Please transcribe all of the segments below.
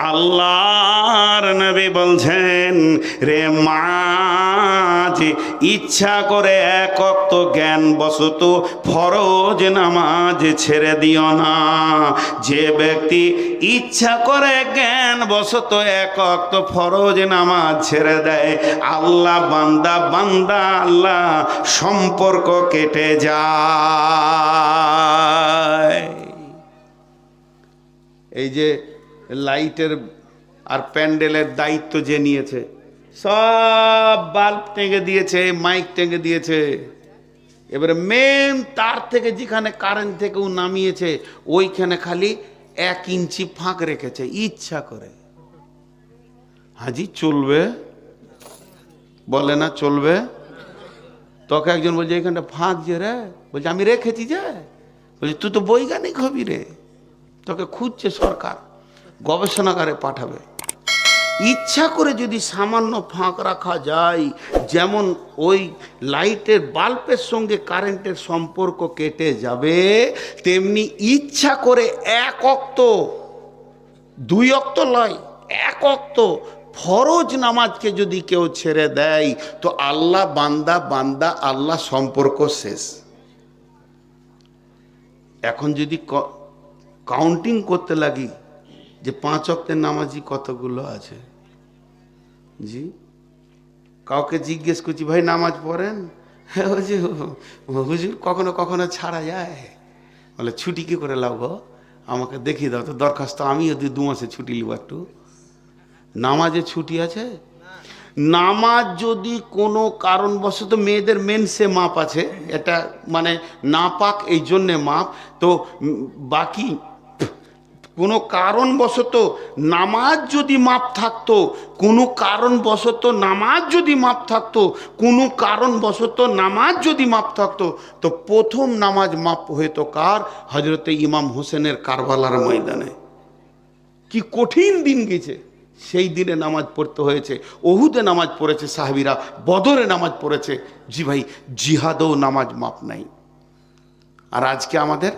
আল্লাহর নবী বলছেন, রে মাঝ, ইচ্ছা করে এক ওয়াক্ত জ্ঞান বশত ফরজ নামাজ ছেড়ে দিও না। যে ব্যক্তি ইচ্ছা করে জ্ঞান বশত এক ওয়াক্ত ফরজ নামাজ ছেড়ে দেয়, আল্লাহ বান্দা আল্লাহ সম্পর্ক কেটে যায়। এই যে লাইটের আর প্যান্ডেলের দায়িত্ব যে নিয়েছে, সব বাল্ব টেঙে দিয়েছে, মাইক টেঙে দিয়েছে, এবারে মেন তার থেকে যেখানে কারেন্ট থেকে ও নামিয়েছে ওইখানে খালি 1 ইঞ্চি ফাঁক রেখেছে ইচ্ছা করে। হাজি চলবে? বলে না চলবে। তোকে একজন বলছে এখানটা ফাঁক যে রে, বলছে আমি রেখেছি যে। বলছে তুই তো বৈজ্ঞানিক হবি রে, তোকে খুঁজছে সরকার, গবেষণাগারে পাঠাবে। ইচ্ছা করে যদি সামান্য ফাঁক রাখা যায়, যেমন ওই লাইটের বাল্বের সঙ্গে কারেন্টের সম্পর্ক কেটে যাবে, তেমনি ইচ্ছা করে 1 ওয়াক্ত 2 ওয়াক্ত নয়, 1 ওয়াক্ত ফরজ নামাজকে যদি কেউ ছেড়ে দেয়, তো আল্লাহ বান্দা আল্লাহ সম্পর্ক শেষ। এখন যদি কাউন্টিং করতে লাগি যে 5 ওয়াক্তের নামাজি কতগুলো আছে, জি কাউকে জিজ্ঞেস করছি ভাই নামাজ পড়েন, হ্যাঁ হুজুর কখনো কখনো ছাড়া যায়। বলে ছুটি কি করে লাভ, আমাকে দেখিয়ে দাও তো দরখাস্ত, আমিও 2 মাসে ছুটি নিব একটু। নামাজে ছুটি আছে? নামাজ যদি কোনো কারণবশত, মেয়েদের মেন্সে মাপ আছে, এটা মানে নাপাক এই জন্যে মাপ, তো বাকি কোনো কারণবশত নামাজ যদি মাপ থাকতো, কোনো কারণবশত নামাজ যদি মাপ থাকতো, কোনো কারণবশত নামাজ যদি মাপ থাকতো, তো প্রথম নামাজ মাপ হইতো কার? হজরতে ইমাম হোসেনের কারবালার ময়দানে। কি কঠিন দিন গেছে, সেই দিনে নামাজ পড়তে হয়েছে। ওহুদে নামাজ পড়েছে সাহাবীরা, বদরে নামাজ পড়েছে। জি ভাই, জিহাদেও নামাজ মাপ নাই। আর আজকে আমাদের,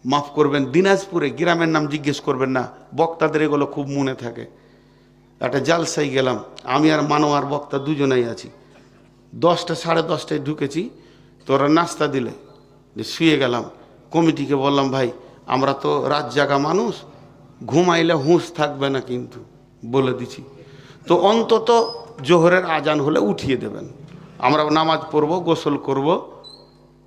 মাফ করবেন, দিনাজপুরে গ্রামের নাম জিজ্ঞেস করবেন না, বক্তাদের এগুলো খুব মনে থাকে। একটা জালসাই গেলাম, আমি আর মানোয়ার বক্তা দুজনেই আছি। 10টা 10:30টায় ঢুকেছি, তোরা নাস্তা দিলে শুয়ে গেলাম। কমিটিকে বললাম ভাই আমরা তো রাত জাগা মানুষ, ঘুমাইলে হুঁশ থাকবে না কিন্তু বলে দিছি, তো অন্তত জোহরের আজান হলে উঠিয়ে দেবেন। আমরা নামাজ পড়বো, গোসল করব,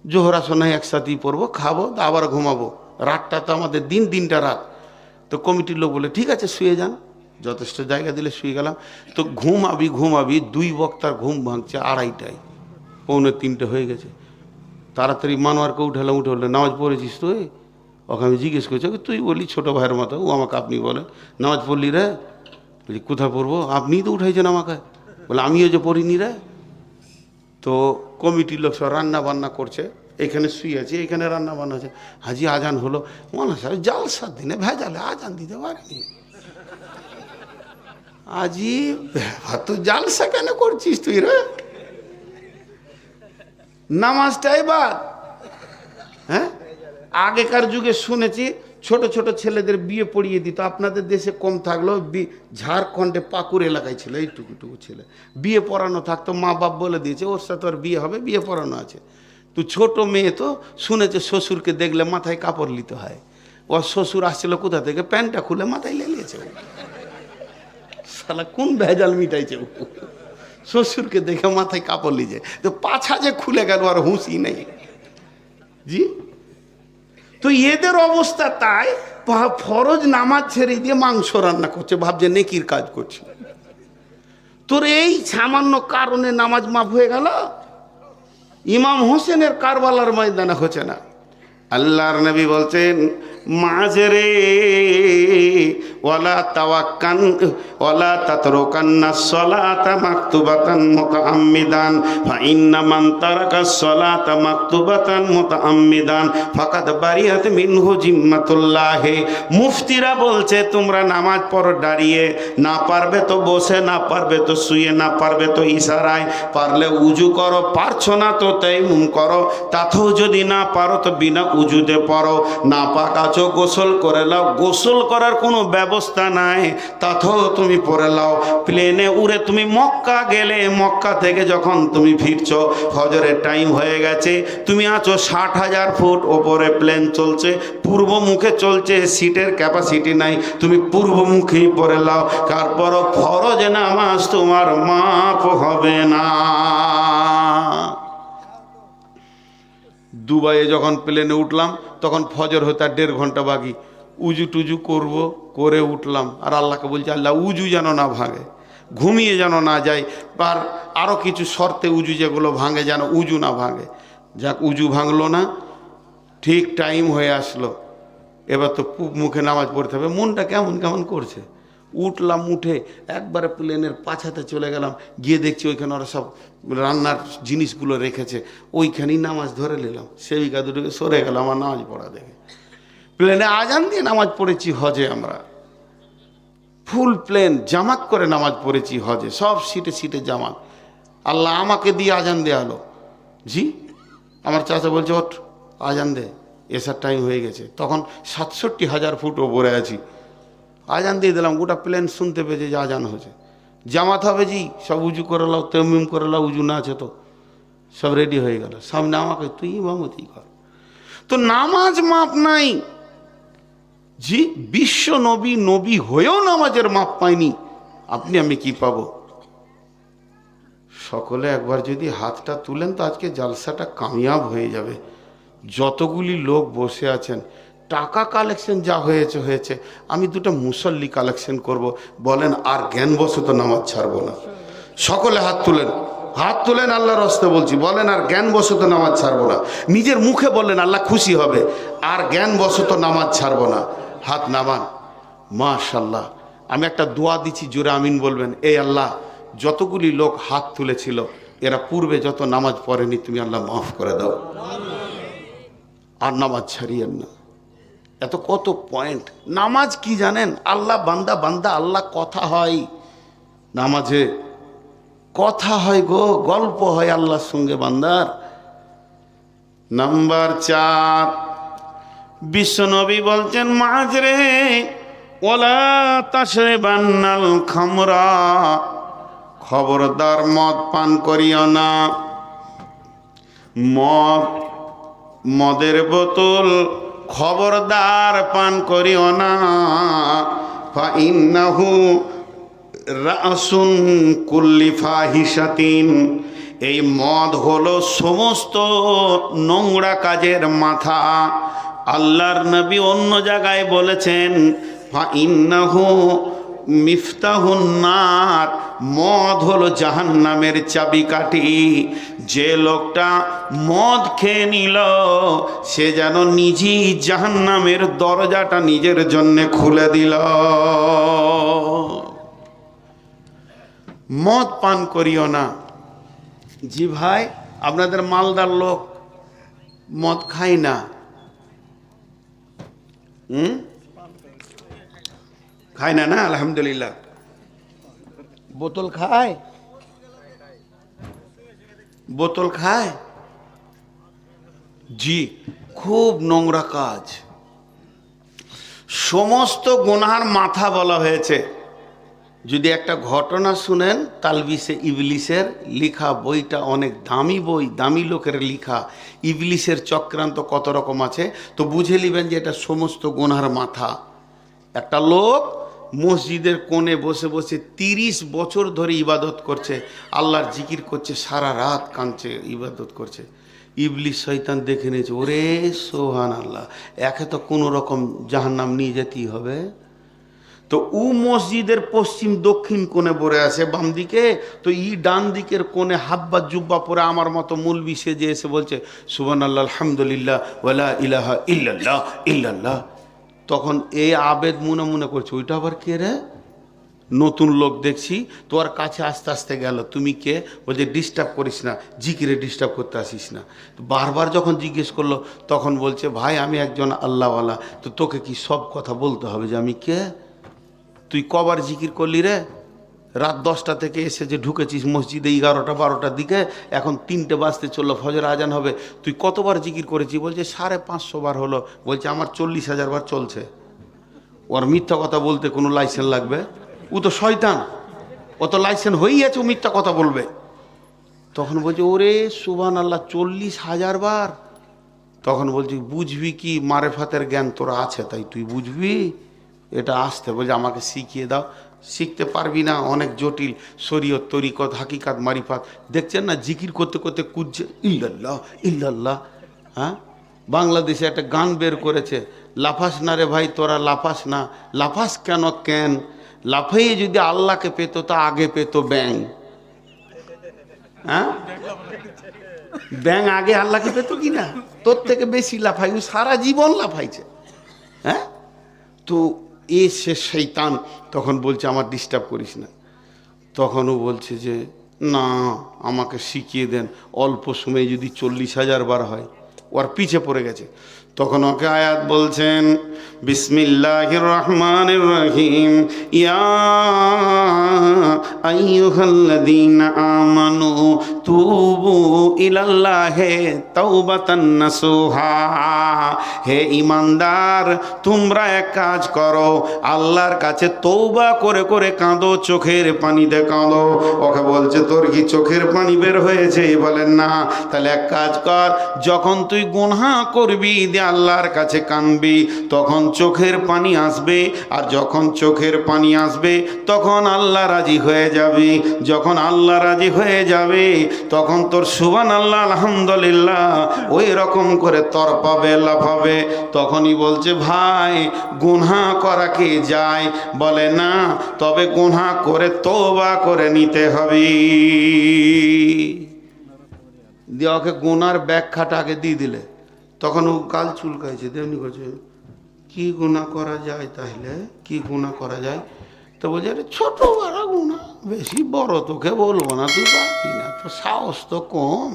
জোহর আসর একসাথেই পড়বো, খাবো, আবার ঘুমাবো। রাতটা তো আমাদের দিন, দিনটা রাত। তো কমিটির লোক বলে ঠিক আছে শুয়ে যান, যথেষ্ট জায়গা দিলে শুয়ে গেলাম। তো ঘুমাবি 2 বক্তার ঘুম ভাঙছে 2:30টায়, 2:45 হয়ে গেছে। তাড়াতাড়ি মানোয়ারকে উঠে উঠলে নামাজ পড়েছিস তুই? ওকে আমি জিজ্ঞেস করছি, তুই বলি ছোটো ভাইয়ের মতো, ও আমাকে আপনি বলে, নামাজ পড়লি রে? বলি কোথায় পড়বো, আপনিই তো উঠাইছেন আমাকে। বলে আমিও যে পড়িনি রে। তো কমিটির লোক সব রান্না বান্না করছে, এখানে শুয়ে আছে, এখানে রান্না বান্না আছে। হাজি আজান হলো, মনে হয় জালসার দিনে ভেজালে আজান দিতে পারেনি। আজি তো জালসা কেন করছিস তুই রে? নামাজটাই বাদ। হ্যাঁ, আগেকার যুগে শুনেছি ছোট ছোট ছেলেদের বিয়ে পড়িয়ে দিত। আপনাদের দেশে কম থাকলেও ঝাড়খণ্ডে পাকুড় এলাকায় ছিল এইটুকুটুকু ছেলে, বিয়ে পড়ানো থাকতো। মা বাপ বলে দিয়েছে ওর সাথে ওর বিয়ে হবে, বিয়ে পড়ানো আছে। তো ছোট মেয়ে তো শুনেছে শ্বশুরকে দেখলে মাথায় কাপড় নিতে হয়। ওর শ্বশুর আসছিল কোথা থেকে, প্যান্টটা খুলে মাথায় লেলিয়েছে। শালা কোন ভেজাল মিটাইছে, শ্বশুরকে দেখে মাথায় কাপড় লিজে, তো পাছা যে খুলে গেল আর হুঁশি নেই। জি, তো এদের অবস্থা তাই, ফরজ নামাজ ছেড়ে দিয়ে মাংস রান্না করছে, ভাবছে নেকির কাজ করছে। তোর এই সামান্য কারণে নামাজ মাফ হয়ে গেল? ইমাম হোসেনের কারবালার ময়দানে হচ্ছে না। আল্লাহর নবী বলছেন মাঝরে ওয়ালা তাওয়াক্কান ওয়ালা তাতরুকান্না সলাতা মাকতুবাতান মুতাআম্মিদান ফা ইন্না মান তারাকাস সলাতা মাকতুবাতান মুতাআম্মিদান ফাকাদ বারিয়াত মিনহু জিম্মাতুল্লাহ। মুফতিরা বলছে তোমরা নামাজ পড়ো দাঁড়িয়ে, না পারবে তো বসে, না পারবে তো শুয়ে, না পারবে তো ইশারায়, পারলে উজু করো, পারছো না তো তায়াম্মুম করো, তাতেও যদি না পারো তো বিনা উজুতে পড়ো, না পাক আছো গোসল করে নাও। গোসল করার কোনো ব্যবস্থা নাই, তাতেও তুমি পড়ে লাও। প্লেনে উড়ে তুমি মক্কা গেলে, মক্কা থেকে যখন তুমি ফিরছো ফজরের টাইম হয়ে গেছে, তুমি আছো 60,000 ফুট ওপরে, প্লেন চলছে, পূর্ব মুখে চলছে, সিটের ক্যাপাসিটি নাই, তুমি পূর্বমুখী পড়ে লাও। তারপরও ফরজ নামাজ তোমার মাফ হবে না। দুবাইয়ে যখন প্লেনে উঠলাম তখন ফজর হতে আর 1.5 ঘন্টা বাকি, উজু টুজু করব, করে উঠলাম, আর আল্লাহকে বলছি আল্লাহ উজু যেন না ভাঙে, ঘুমিয়ে যেন না যায়, আর আরও কিছু শর্তে উজু যেগুলো ভাঙে যেন উজু না ভাঙে। যাক, উজু ভাঙলো না, ঠিক টাইম হয়ে আসলো, এবার তো পূব মুখে নামাজ পড়তে হবে। মনটা কেমন কেমন করছে। উঠলাম, উঠে একবারে প্লেনের পাছাতে চলে গেলাম, গিয়ে দেখছি ওইখানে ওরা সব রান্নার জিনিসগুলো রেখেছে, ওইখানেই নামাজ ধরে নিলাম। সেবিকা দুটোকে সরে গেলাম আমার নামাজ পড়া দেখে। প্লেনে আজান দিয়ে নামাজ পড়েছি হজে, আমরা ফুল প্লেন জামাত করে নামাজ পড়েছি হজে, সব সিটে সিটে জামাত। আল্লাহ আমাকে দিয়ে আজান দেয়া হলো। জি, আমার চাচা বলছে ওঠ আজান দে, এসার টাইম হয়ে গেছে। তখন 67,000 ফুট ওপরে আছি, আজান দিয়ে দিলাম, গোটা প্লেন শুনতে পেয়েছে যে আজান হয়েছে। জামাত হবে জি, সব উজু করে লাও, তেমিম করে লাও, উজু না আছে তো সব রেডি হয়ে গেল। সামনে আমাকে তুই ইমামতি কর। তো নামাজ মাপ নাই জি, বিশ্ব নবী নবী হয়েও নামাজের মাপ পায়নি, আপনি আমি কি পাবো? সকলে একবার যদি হাতটা তুলেন তো আজকে জালসাটা কামিয়াব হয়ে যাবে। যতগুলি লোক বসে আছেন, টাকা কালেকশন যা হয়েছে হয়েছে, আমি দুটো মুসল্লি কালেকশন করব। বলেন আর জ্ঞানবশত নামাজ ছাড়বো না। সকলে হাত তুলেন, হাত তুলেন, আল্লাহর রাস্তে বলছি, বলেন আর জ্ঞানবশত নামাজ ছাড়বো না। নিজের মুখে বললেন, আল্লাহ খুশি হবে, আর জ্ঞানবশত নামাজ ছাড়বো না। হাত নামান। মাশাল্লাহ, আমি একটা দোয়া দিচ্ছি, জোরে আমিন বলবেন। এই আল্লাহ, যতগুলি লোক হাত তুলেছিল এরা পূর্বে যত নামাজ পড়েনি, তুমি আল্লাহ মাফ করে দাও, আর নামাজ ছাড়িয়েন না। এত কত পয়েন্ট। নামাজ কি জানেন? আল্লাহ বান্দা বান্দা আল্লাহ কথা হয়, নামাজে কথা হয় গো, গল্প হয় আল্লাহর সঙ্গে বান্দার। নাম্বার 4, বিশ্বনবী বলছেন মাঝরে ওলা তাশরিবান্নাল খামরা, খবরদার মদ পান করিও না। মদের বোতল খবরদার পান করিও না। ফাইন্নাহু রাসুন কুল্লি ফাহিশাতিন, এই মদ হলো সমস্ত নোংরা কাজের মাথা। আল্লাহর নবী অন্য জায়গায় বলেছেন ফাইন্নাহু মিফতাহুন নার, মদ হলো জাহান্নামের চাবিকাঠি। যে লোকটা মদ খেয়ে নিল সে যেন নিজেই জাহান্নামের দরজাটা নিজের জন্যে খুলে দিল। মদ পান করিও না। জি ভাই, আপনাদের মালদার লোক মদ খায় না? খায় না? না, আলহামদুলিল্লাহ। বোতল খায়? বোতল খায়? জি, খুব নোংরা কাজ। সমস্ত গুনার মাথা বলা হয়েছে। যদি একটা ঘটনা শুনেন, তালবিসে ইবলিসের লিখা বইটা অনেক দামি বই, দামি লোকের লিখা। ইবলিসের চক্রান্ত কত রকম আছে, তো বুঝে নেবেন যে এটা সমস্ত গুনার মাথা। একটা লোক মসজিদের কোণে বসে বসে 30 বছর ধরে ইবাদত করছে, আল্লাহর জিকির করছে, সারা রাত কাঁদছে, ইবাদত করছে। ইবলিস শয়তান দেখে নিয়েছে, ওরে সোহান আল্লাহ, একে তো কোনো রকম জাহান্নাম নিয়ে যেতেই হবে। তো ও মসজিদের পশ্চিম দক্ষিণ কোণে পড়ে আছে বাম দিকে, তো ই ডান দিকের কোণে হাব্বা জুব্বা পরে আমার মতো মুলবি সেজে এসে বলছে সুবহানাল্লাহ আলহামদুলিল্লাহ ওয়ালা ইলাহা ইল্লাল্লাহ ইল্লাল্লাহ। তখন এই আবেদ মনে মনে করছে, ওইটা আবার কে রে? নতুন লোক দেখছি। তোর কাছে আস্তে আস্তে গেল, তুমি কে? বলছে ডিস্টার্ব করিস না, জিকিরে ডিস্টার্ব করতে আসিস না। তো বারবার যখন জিজ্ঞেস করলো তখন বলছে ভাই আমি একজন আল্লাহওয়ালা। তো তোকে কি সব কথা বলতে হবে যে আমি কে? তুই কবার জিকির করলি রে? রাত 10টা থেকে এসে যে ঢুকেছিস মসজিদে 11টা 12টার দিকে, এখন 3টে বাজতে চললো, ফজর আজান হবে, তুই কতবার জিকির করেছিস? বলছে 550 বার হলো। বলছে আমার 40,000 বার চলছে। ওর মিথ্যা কথা বলতে কোনো লাইসেন্স লাগবে? ও তো শয়তান, ও তো লাইসেন্স হয়েই আছে, ও মিথ্যা কথা বলবে। তখন বলছে ওরে সুবহানাল্লাহ 40,000 বার। তখন বলছি বুঝবি কি, মারেফাতের জ্ঞান তোরা আছে তাই তুই বুঝবি, এটা আসতে বলছে আমাকে শিখিয়ে দাও। শিখতে পারবি না, অনেক জটিল, শরীয়ত তরিকত হাকিকাত মারিফাত। দেখছেন না জিকির করতে করতে কুদছে ইল্লাল্লাহ ইল্লাল্লাহ। হ্যাঁ, বাংলাদেশে একটা গান বের করেছে, লাফাস না রে ভাই তোরা লাফাস না। লাফাস কেন কেন? লাফাইয়ে যদি আল্লাহকে পেত তা আগে পেত ব্যাং। হ্যাঁ, ব্যাং আগে আল্লাহকে পেত কি না? তোর থেকে বেশি লাফাই, ও সারা জীবন লাফাইছে। হ্যাঁ, তো এ সে শয়তান তখন বলছে আমার ডিস্টার্ব করিস না। তখন ও বলছে যে না আমাকে শিখিয়ে দেন, অল্প সময়ে যদি 40,000 বার হয়। ওর পিছে পড়ে গেছে। তখন ওকে আয়াত বলছেন বিসমিল্লাহির রহমানির রহিম, ইয়া আইয়ুহাল্লাযীনা আমানু তুবু ইলাল্লাহি তাওবাতান নাসুহা। হে ঈমানদার, তোমরা এক কাজ করো, আল্লাহর কাছে তওবা করে করে কাঁদো, চোখের পানিতে কাঁদো। ওকে বলছে তোর কি চোখের পানি বের হয়েছে? বলেন না। তাহলে এক কাজ কর, যখন তুই গুনাহ করবি দিয়ে আল্লাহর কাছে কাঁদবি, তখন চোখের পানি আসবে। আর যখন চোখের পানি আসবে তখন আল্লাহ রাজি হয়ে যাবে। যখন আল্লাহ রাজি হয়ে যাবে তখন তোর সুবহানাল্লাহ আলহামদুলিল্লাহ ওই রকম করে তরপাবে, লাফাবে। তখনই বলছে ভাই গুনাহ করা কি যায়? বলে না, তবে গুনাহ করে তওবা করে নিতে হবে। দিয়ে ওকে গুনার ব্যাখ্যাটা আগে দিয়ে দিলে। তখন ও গাল চুলকাইছে, তেমনি করছে কি গুনাহ করা যায়? তাহলে কি গুনাহ করা যায়? তো বলছে আরে ছোট বড় গুনাহ, বেশি বড় তোকে বলবো না, তুই পারবি না, তো সাহস তো কম।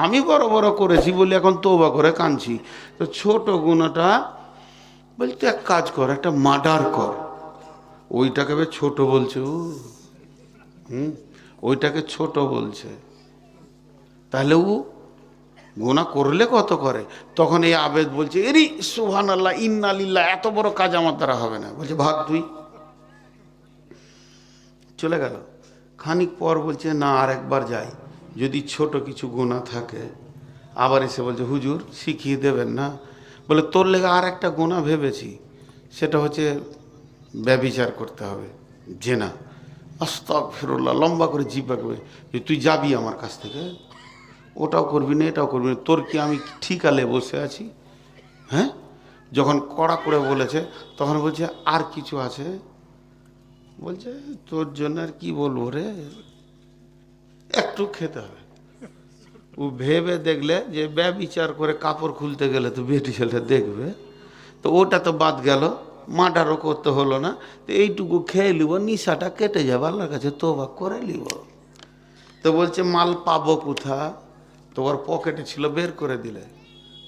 আমি বড় বড় করেছি বলে এখন তওবা করে কাঁদছি। তো ছোট গুনাহটা বলতে এক কাজ কর, একটা মার্ডার কর। ওইটাকে ছোট বলছে ও, ওইটাকে ছোট বলছে। তাহলে ও গুনাহ করলে কত করে? তখন এই আবেদ বলছে এরি সুবহানাল্লাহ ইন্না লিল্লাহ, এত বড় কাজ আমার দ্বারা হবে না। বলছে ভাগ তুই। চলে গেল। খানিক পর বলছে না আর একবার যাই, যদি ছোট কিছু গুনাহ থাকে। আবার এসে বলছে হুজুর শিখিয়ে দেবেন না? বলে তোর লেগে আর একটা গুনাহ ভেবেছি, সেটা হচ্ছে ব্যভিচার করতে হবে, জেনা। আস্তাগফিরুল্লাহ, লম্বা করে জিব্বা করে যে তুই যাবি আমার কাছ থেকে, ওটাও করবি না এটাও করবি না, তোর কি আমি ঠিকালে বসে আছি? হ্যাঁ, যখন কড়া করে বলেছে তখন বলছে আর কিছু আছে? বলছে তোর জন্য আর কি বলবো রে, একটু খেতে হবে। ও ভেবে দেখলে যে ব্যভিচার করে কাপড় খুলতে গেলে তো বেটি ছেলে দেখবে, তো ওটা তো বাদ গেল, মার্ডারও করতে হলো না, তো এইটুকু খেয়ে নিব, নিশাটা কেটে যাবে, আল্লাহর কাছে তওবা করে নিব। তো বলছে মাল পাবো কোথা? তোমার পকেটে ছিল, বের করে দিলে।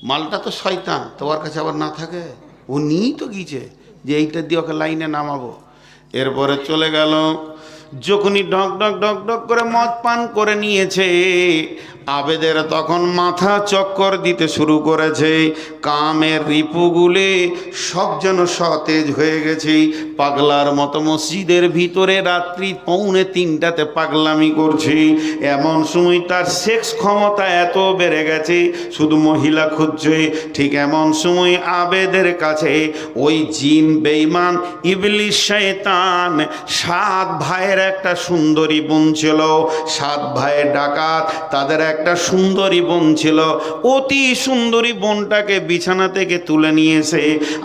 মালটা তো শয়তান, তোমার কাছে আবার না থাকে? ও নিয়েই তো গিয়েছে যে এইটা দিয়ে ওকে লাইনে নামাবো। এরপরে চলে গেল। যখনই ঢক ঢক ঢক ঢক করে মদ পান করে নিয়েছে, আবেদের তখন মাথা চক্কর দিতে শুরু করেছে। কামের রিপুগুলি সব যেন সতেজ হয়ে গেছে। পাগলার মতো মসজিদের ভিতরে রাত্রি 2:45 পাগলামি করছে। এমন সময় তার সেক্স ক্ষমতা এত বেড়ে গেছে, শুধু মহিলা খুঁজছে। ঠিক এমন সময় আবেদের কাছে ওই জিন বেঈমান ইবলিস শয়তান 7 ভাইয়ের একটা সুন্দরী বোন ছিল। 7 ভাইয়ের ডাকাত, তাদের একটা সুন্দরী বোন ছিল। অতি সুন্দরী বোনটাকে বিছানা থেকে তুলে নিয়েছে,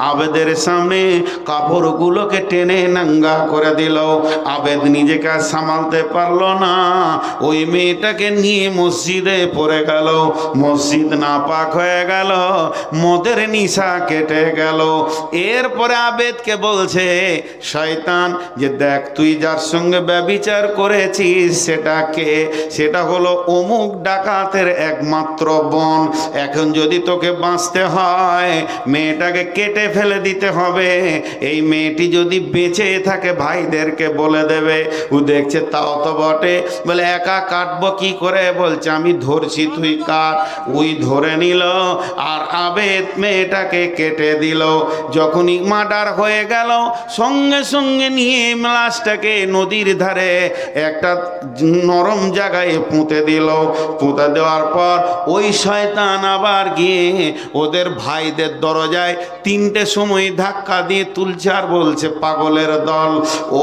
আবেদের সামনে কাপড়গুলোকে টেনে নাঙ্গা করে দিল। আবেদ নিজেকে সামালতে পারলো না, ওই মেয়েটাকে নিয়ে মসজিদে পড়ে গেল। মসজিদ নাপাক হয়ে গেল, মদের নিশা কেটে গেল। এরপরে আবেদকে বলছে শয়তান যে দেখ তুই যার সঙ্গে সঙ্গে ব্যভিচার করেছিস সেটা কে? সেটা হলো অমুক ডাকাতের একমাত্র বোন। এখন যদি তোকে বাঁচতে হয় মেয়েটাকে কেটে ফেলে দিতে হবে। এই মেয়েটি যদি বেঁচে থাকে ভাইদেরকে বলে দেবে। ও দেখছে তাও তো বটে, বলে একা কাটবো কি করে? বলছে আমি ধরছি, তুই কাট। ওই ধরে নিল আর আবেদ মেয়েটাকে কেটে দিল। যখনই মার্ডার হয়ে গেল সঙ্গে সঙ্গে নিয়ে লাশটাকে নদীর ধারে একটা নরম জায়গায় পুঁতে দিল। পুঁতে দেওয়ার পর ওই শয়তান আবার গিয়ে ওদের ভাইদের দরজায় 3টের সময় ধাক্কা দিয়ে তুলছে আর বলছে পাগলের দল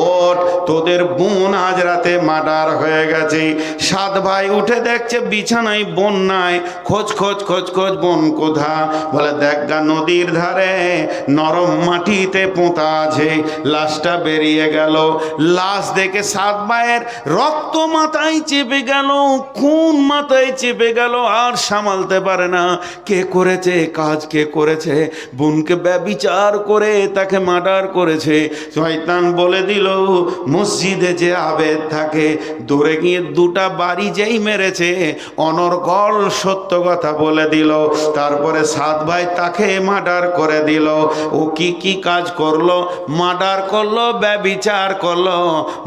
ওঠ, তোদের বোন আজ রাতে মার্ডার হয়ে গেছে। 7 ভাই উঠে দেখছে বিছানায় বোন নাই। খোঁজ খোঁজ খোঁজ খোঁজ, বোন কোথা? বলে দেখ গা নদীর ধারে নরম মাটিতে পোঁতা আছে। লাশটা বেরিয়ে গেল। লাশ দেখে 7 ভাইয়ের রক্ত মাথায় চেপে গেল, খুন মাথায় চেপে গেল, আর সামালতে পারে না। কে করেছে কাজ? কে করেছে? বোনকে ব্যভিচার করে তাকে মার্ডার করেছে। শয়তান বলে দিল মসজিদে যে আবেদ থাকে, দৌড়ে গিয়ে 2টা বাড়ি যেই মেরেছে অনর্গল সত্য কথা বলে দিল। তারপরে 7 ভাই তাকে মার্ডার করে দিল। ও কি কি কাজ করলো? মার্ডার করলো, ব্যভিচার করলো,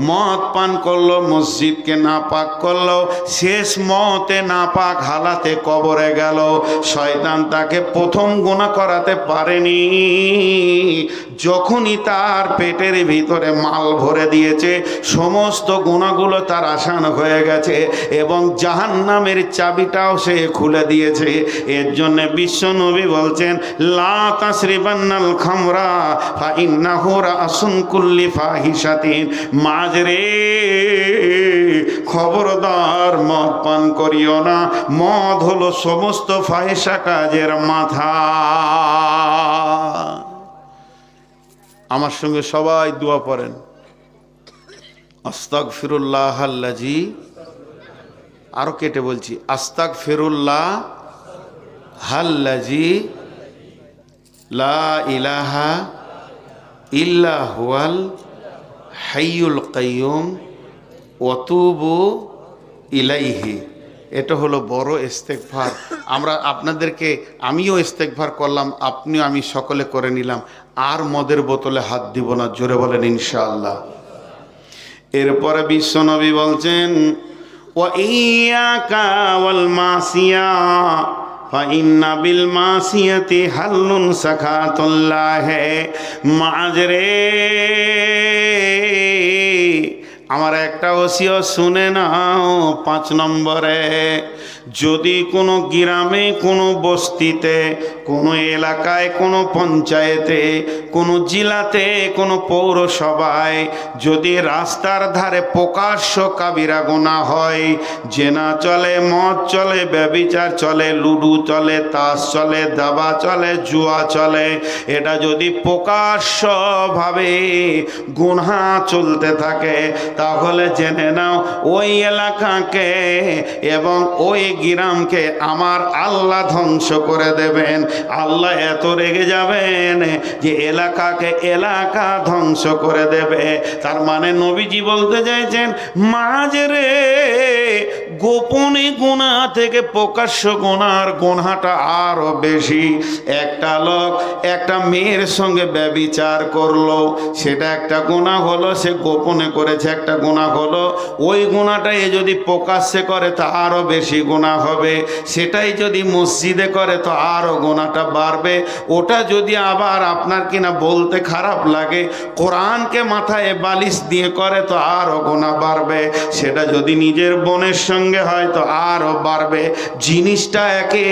মদ পান করলো, মসজিদকে নাপাক করলো, শেষ মতে নাপাক হালাতে কবরে গেল। শয়তান তাকে প্রথম গুনাহ করাতে পারেনি। যখনই তার পেটের ভিতরে মাল ভরে দিয়েছে সমস্ত গুনাহগুলো তার আসান হয়ে গেছে এবং জাহান্নামের চাবিটাও সে খুলে দিয়েছে। এর জন্য বিশ্ব নবী বলছেন লা তাসরিবান্নাল খামরা ফা ইন্নাহু রাসুন কুল্লি ফাহিশাতিন। মাজরে খবরদার মদ পান করিও না। মদ হলো সমস্ত ফাহিশা কাজের মাথা। আমার সঙ্গে সবাই দোয়া পড়েন আস্তাগফিরুল্লাহাল্লাযী, আরো কেটে বলছি আস্তাগফিরুল্লাহাল্লাযী লা ইলাহা ইল্লা হুয়াল হাইয়ুল কাইয়ুম ওয়া তুবু ইলাইহি। এটা হলো বড় ইস্তেগফার। আমরা আপনাদেরকে, আমিও ইস্তেগফার করলাম, আপনিও আমি সকলে করে নিলাম। আর মদের বোতলে হাত দিব না, জোরে বলেন ইনশাআল্লাহ। এরপরে বিশ্বনবী বলছেন ওয়া ইয়াকা ওয়াল মাসিয়া ফা ইন্না বিল মাসিয়াতি হাল্লুন সাখাতুল্লাহ। মাজরে আমার একটা ওসিয়ত শুনে নাও। 5 নম্বরে, যদি কোনো গ্রামে, কোনো বস্তিতে, কোনো এলাকায়, কোনো পঞ্চায়েতে, কোনো জেলাতে, কোনো পৌরসভায় যদি রাস্তার ধারে প্রকাশ্য কাবিরা গুনাহ হয়, জেনা চলে, মদ চলে, ব্যভিচার চলে, লুডু চলে, তাস চলে, দাবা চলে, জুয়া চলে, এটা যদি প্রকাশ্যভাবে গুনাহ চলতে থাকে তাহলে জেনে নাও ওই এলাকাকে এবং ওই গ্রামকে আমার আল্লাহ ধ্বংস করে দেবেন। আল্লাহ এত রেগে যাবেন যে এলাকাকে এলাকা ধ্বংস করে দেবে। তার মানে নবীজি বলতে চাইছেন মাজরে গোপনে গুনাহ থেকে প্রকাশ্য গুনার গুনাহটা আরো বেশি। একটা লোক একটা মেয়ের সঙ্গে ব্যভিচার করলো, সেটা একটা গুনাহ হলো, সে গোপনে করেছে একটা গুনাহ হলো। ওই গুনাহটাই যদি প্রকাশ্যে করে তা আরো বেশি গুনাহ হবে। সেটাই যদি মসজিদে করে তো আরো গুনাহটা বাড়বে। ওটা যদি আবার আপনার কিনা বলতে খারাপ লাগে কোরআনকে মাথায় বালিশ দিয়ে করে তো আরো গুনাহ বাড়বে। সেটা যদি নিজের বোনের সঙ্গে হয় তো আরো বাড়বে। জিনিসটা একে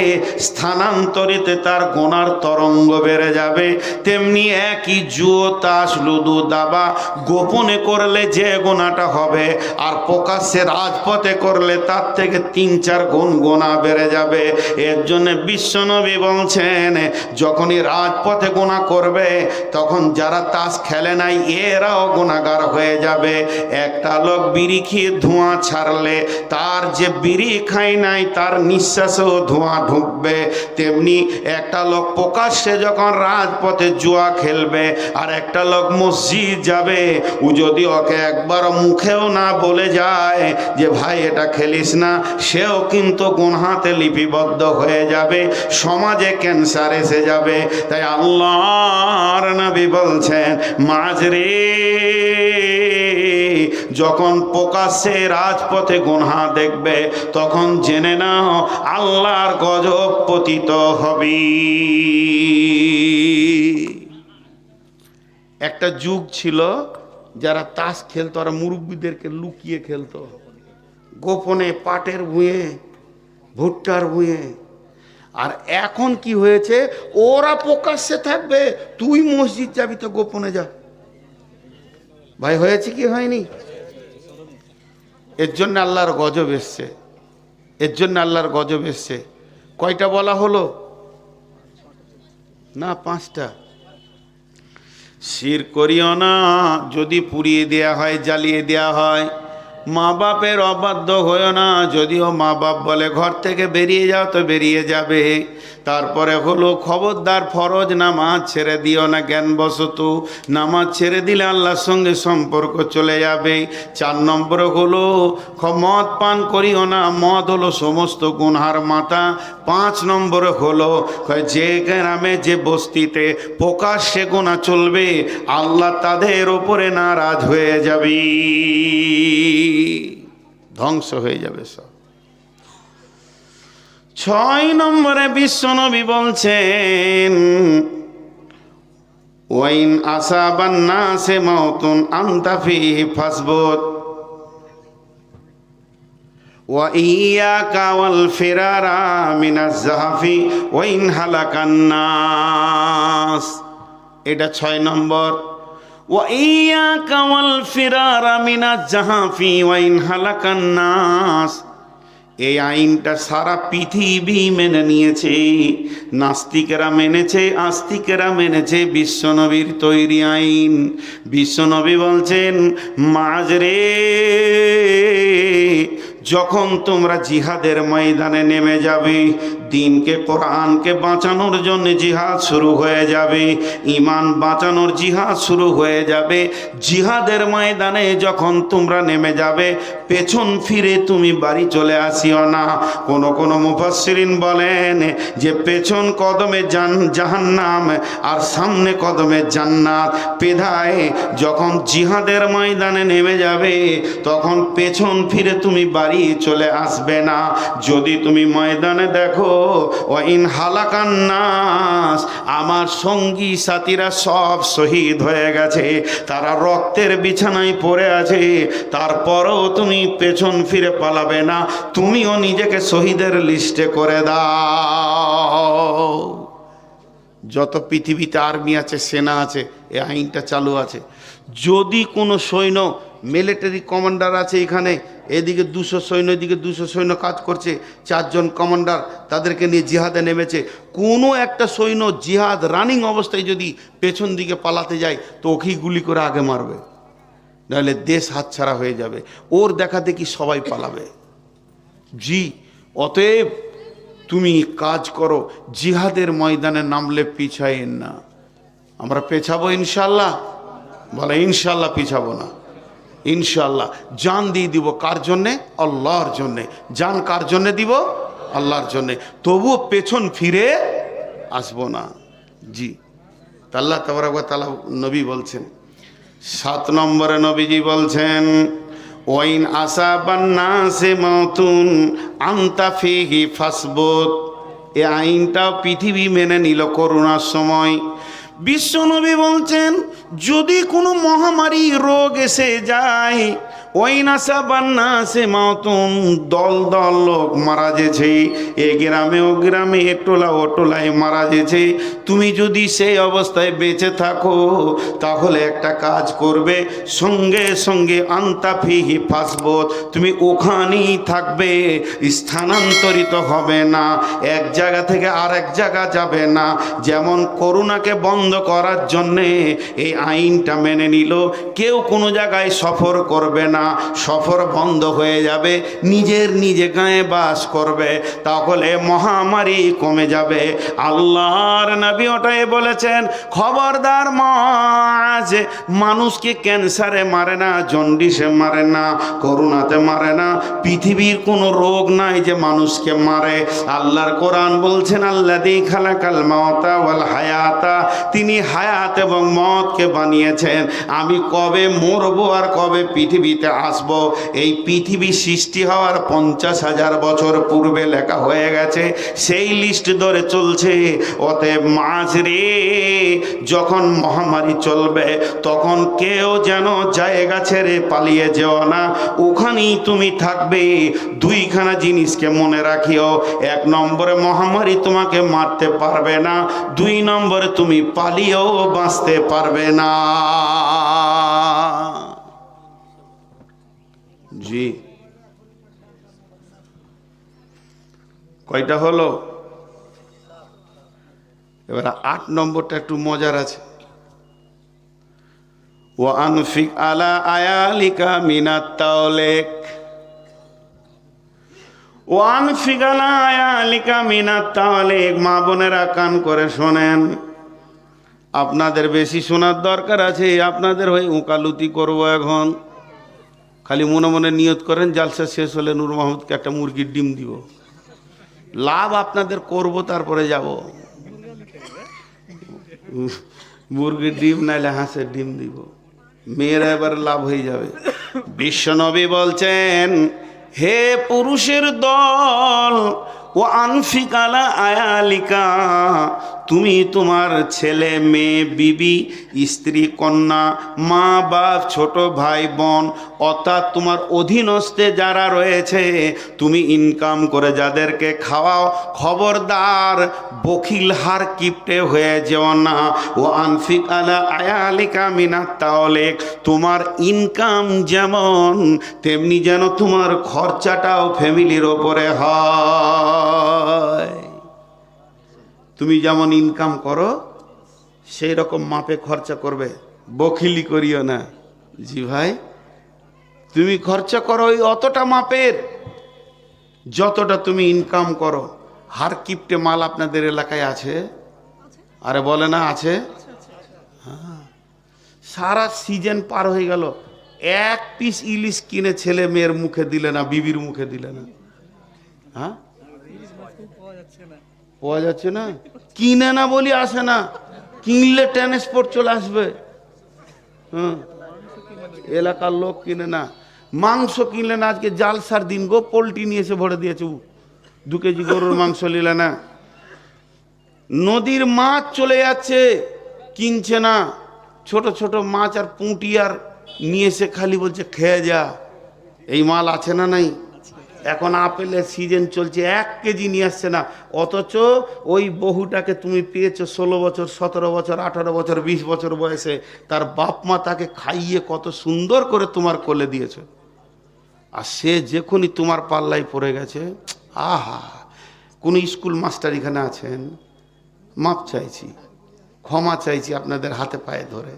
স্থানান্তরিতে তার গুনার তরঙ্গ বেড়ে যাবে। তেমনি একই জুয়ো, তাস, লুডু, দাবা গোপনে করলে যে গুনাহটা হবে আর প্রকাশ্যে রাজপথে করলে তার থেকে 3-4 গুণ গুনাহ বেড়ে যাবে। এর জন্য বিশ্বনবী বলছেন যখনই রাজপথে গুনাহ করবে তখন যারা তাস খেলে নাই এরাও গুনাহগার হয়ে যাবে। একটা লোক বিড়ি খেয়ে ধোঁয়া ছাড়লে তার যে বিড়ি খায় নাই তার নিঃশ্বাসেও ধোঁয়া ঢুকবে। তেমনি একটা লোক প্রকাশ্যে যখন রাজপথে জুয়া খেলবে আর একটা লোক মসজিদ যাবে, ও যদি ওকে একবারও মুখেও না বলে যায় যে ভাই এটা খেলিস না, সেও কিন্তু গুনহাতে লিপিবদ্ধ হয়ে যাবে, সমাজে ক্যান্সার এসে যাবে। তাই আল্লাহর নবী বলছেন মাঝরে যখন প্রকাশ্যে রাজপথে গুনহা দেখবে তখন জেনে নাও আল্লাহর গজব পতিত হবে। একটা যুগ ছিল যারা তাস খেলতো আর মুরব্বীদেরকে লুকিয়ে খেলতো, গোপনে পাটের ভুঁয়ে, ভুট্টার ভুঁয়ে। আর এখন কি হয়েছে, ওরা প্রকাশ্যে থাকবে, তুই মসজিদ যাবি তো গোপনে যা। ভাই হয়েছে কি হয়নি? এর জন্য আল্লাহর গজব এসছে, এর জন্য আল্লাহর গজব এসছে। কয়টা বলা হলো না? 5টা। শির করিও না, যদি পুড়িয়ে দেয়া হয়, জ্বালিয়ে দেয়া হয়। মা বাপের অবাধ্য হয়েও না, যদিও মা বাপ বলে ঘর থেকে বেরিয়ে যাও তো বেরিয়ে যাবে। তারপরে হলো খবরদার ফরজ নামাজ ছেড়ে দিও না জ্ঞানবশত, নামাজ ছেড়ে দিলে আল্লাহর সঙ্গে সম্পর্ক চলে যাবে। 4 নম্বরে হলো মদ পান করিও না, মদ হলো সমস্ত গুনহার মাথা। 5 নম্বরে হলো যে গ্রামে যে বস্তিতে প্রকাশ্যে গুনাহ চলবে আল্লাহ তাদের ওপরে নারাজ হয়ে যাবে, ধ্বংস হয়ে যাবে সব। 6 নম্বরে বিশ্বনবী বলছেন ওয়াইন আসাবান নাসে মাউতুন আনতা ফিহি ফাসবুত ওয়া ইয়াকা ওয়াল ফিরারা মিনাজ জাহাফি ওয়াইন হালাকান নাস। এটা 6 নম্বর। ওয়া ইয়াকা ওয়াল ফিরারা মিনাজ জাহাফি ওয়াইন হালাকান নাস। এই আইনটা সারা পৃথিবী মেনে নিয়েছে, নাস্তিকেরা মেনেছে, আস্তিকেরা মেনেছে, বিশ্বনবীর তৈরি আইন। বিশ্বনবী বলছেন মাঝরে যখন তোমরা জিহাদের ময়দানে নেমে যাবে, দিনকে কোরআনকে বাঁচানোর জন্য জিহাদ শুরু হয়ে যাবে, ঈমান বাঁচানোর জিহাদ শুরু হয়ে যাবে। জিহাদের ময়দানে যখন তোমরা নেমে যাবে পেছন ফিরে তুমি বাড়ি চলে আসিও না। কোন মুফাসসিরিন বলেন যে পেছন কদমে জাহান্নাম আর সামনে কদমে জান্নাত। পেধায় যখন জিহাদের ময়দানে নেমে যাবে তখন পেছন ফিরে তুমি বাড়ি চলে আসবে না। যদি তুমি ময়দানে দেখো ওয়াইন হালাকান নাস, আমার সঙ্গী সাথীরা সব শহীদ হয়ে গেছে, তারা রক্তের বিছানায় পড়ে আছে, তারপরেও তুমি পেছন ফিরে পালাবে না, তুমিও নিজেকে শহীদের লিস্টে করে দাও। যত পৃথিবীতে আর্মি আছে, সেনা আছে, এই আইনটা চালু আছে। যদি কোনো সৈন্য, মিলিটারি কমান্ডার আছে এখানে, এদিকে 200 সৈন্য, এদিকে 200 সৈন্য কাজ করছে, 4 জন কমান্ডার তাদেরকে নিয়ে জিহাদে নেমেছে, কোনো একটা সৈন্য জিহাদ রানিং অবস্থায় যদি পেছন দিকে পালাতে যায় তো ওকেই গুলি করে আগে মারবে, নাহলে দেশ হাতছাড়া হয়ে যাবে। ওর দেখা দেখি সবাই পালাবে। জি, অতএব তুমি কাজ করো, জিহাদের ময়দানে নামলে পিছাইন না। আমরা পেছাবো ইনশাল্লাহ? বলে ইনশাল্লাহ পিছাবো না, ইনশাল্লাহ জান দিয়ে দিব। কার জন্যে? আল্লাহর জন্যে। জান কার জন্যে দিব? আল্লাহর জন্যে। তবুও পেছন ফিরে আসবো না। জি, আল্লাহ তাবারক ওয়া তাআলা নবী বলছেন। 7 নম্বরে নবীজি বলছেন ওয়াইন আসাবান নাসে মাউতুন আনতা ফিহি ফাসবুত। এই আইনটাও পৃথিবী মেনে নিল করোনার সময়। বিশ্বনবী বলছেন যদি কোনো মহামারী রোগ এসে যায়, ওয়াইন আসাবান নাসে মাউতুন, দল দল লোক মারা যেছে, এ গ্রামে ও গ্রামে, এ টোলা ও টোলায় মারা যেছে, তুমি যদি সেই অবস্থায় বেঁচে থাকো তাহলে একটা কাজ করবে, সঙ্গে সঙ্গে আনতা ফিহি ফাসবুত, তুমি ওখানেই থাকবে, স্থানান্তরিত হবে না, এক জায়গা থেকে আরেক জায়গা যাবে না। যেমন করোনাকে বন্ধ করার জন্যে এই আইনটা মেনে নিল, কেউ কোনো জায়গায় সফর করবে না, না, সফর বন্ধ হয়ে যাবে, নিজের নিজে গায়ে বাস করবে, তাহলে মহামারী কমে যাবে। আল্লাহর নবী ওটাই বলেছেন, খবরদার মাঝ, মানুষকে ক্যান্সারে মারে না, জন্ডিসে মারে না, করোনাতে মারে না, পৃথিবীর কোনো রোগ নাই যে মানুষকে মারে। আল্লাহর কোরআন বলছেন, আল্লাযী খালাকাল মাউতা ওয়াল হায়াতা, তিনি হায়াত এবং মওতকে বানিয়েছেন। আমি কবে মরবো আর কবে পৃথিবীতে আসব, এই পৃথিবী সৃষ্টি হওয়ার 50,000 বছর পূর্বে লেখা হয়ে গেছে, সেই লিস্ট ধরে চলছে। অতএব মাঝরে যখন মহামারী চলবে, তখন কেউ যেন জায়গা ছেড়ে পালিয়ে যেও না, ওখানেই তুমি থাকবে। দুইখানা জিনিসকে মনে রাখিও, 1 নম্বরে মহামারী তোমাকে মারতে পারবে না, 2 নম্বরে তুমি পালিয়েও বাঁচতে পারবে না। জি, কয়টা হলো? এবার 8 নম্বরটা একটু মজার আছে। ওয়া আনফিক আলা আয়ালিকা মিনাত তাওলেক, ওয়া আনফিক আলা আয়ালিকা মিনাত তাওলেক। মা বোনেরা কান করে শোনেন, আপনাদের বেশি শোনার দরকার আছে, আপনাদের হয়ে উকালতি করব এখন। খালি মনে মনে নিয়ত করেন, জালসা শেষ হলে নূর মাহমুদকে একটা মুরগির ডিম দিব, লাভ আপনাদের করব, তারপরে যাব। মুরগির ডিম নাইলে হাঁসের ডিম দিব, মেয়েরা এবার লাভ হয়ে যাবে। বিশ্বনবী বলছেন, হে পুরুষের দল, ও আনফিক আলা আয়ালিকা, তুমি তোমার ছেলে মেয়ে, বিবি, স্ত্রী, কন্যা, মা বাপ, ছোট ভাই বোন, অর্থাৎ তোমার অধীনস্থে যারা রয়েছে, তুমি ইনকাম করে যাদেরকে খাওয়াও, খবরদার বখিল হার কিপটে হয়ে যেও না। ও আনফিক আলা আয়ালিকা মিনাত তাওলেক, তোমার ইনকাম যেমন, তেমনি যেন তোমার খরচাটাও ফ্যামিলির ওপরে হয়। তুমি যেমন ইনকাম করো সেই রকম মাপে খরচা করবে, বখিলি করিও না। জি ভাই, তুমি খরচা করো ওই অতটা মাপের যতটা তুমি ইনকাম করো। হার কিপটে মাল আপনাদের এলাকায় আছে? আরে বলে না আছে? হ্যাঁ, সারা সিজন পার হয়ে গেল, 1 পিস ইলিশ কিনে ছেলে মেয়ের মুখে দিলে না, বিবির মুখে দিলে না। হ্যাঁ, পাওয়া যাচ্ছে না, কিনে না বলি আসে না, কিনলে ট্রান্সপোর্ট চলে আসবে। হ্যাঁ, এলাকার লোক কিনে না। মাংস কিনলে না, আজকে জালসার দিন গো, পোলট্রি নিয়ে এসে ভরে দিয়েছে, 2 কেজি গরুর মাংস নিলে না। নদীর মাছ চলে যাচ্ছে, কিনছে না, ছোট ছোট মাছ আর পুঁটি আর নিয়ে এসে খালি বলছে খেয়ে যা। এই মাল আছে না নাই? এখন আপেলের সিজন চলছে, 1 কেজি নিয়ে আসছে না, অথচ ওই বহুটাকে তুমি পেয়েছো 16 বছর, 17 বছর, 18 বছর, 20 বছর বয়সে, তার বাপ মা তাকে খাইয়ে কত সুন্দর করে তোমার কোলে দিয়েছে, আর সে যখনই তোমার পাল্লায় পড়ে গেছে, আহা। কোন স্কুল মাস্টার এখানে আছেন? মাপ চাইছি, ক্ষমা চাইছি আপনাদের হাতে পায়ে ধরে।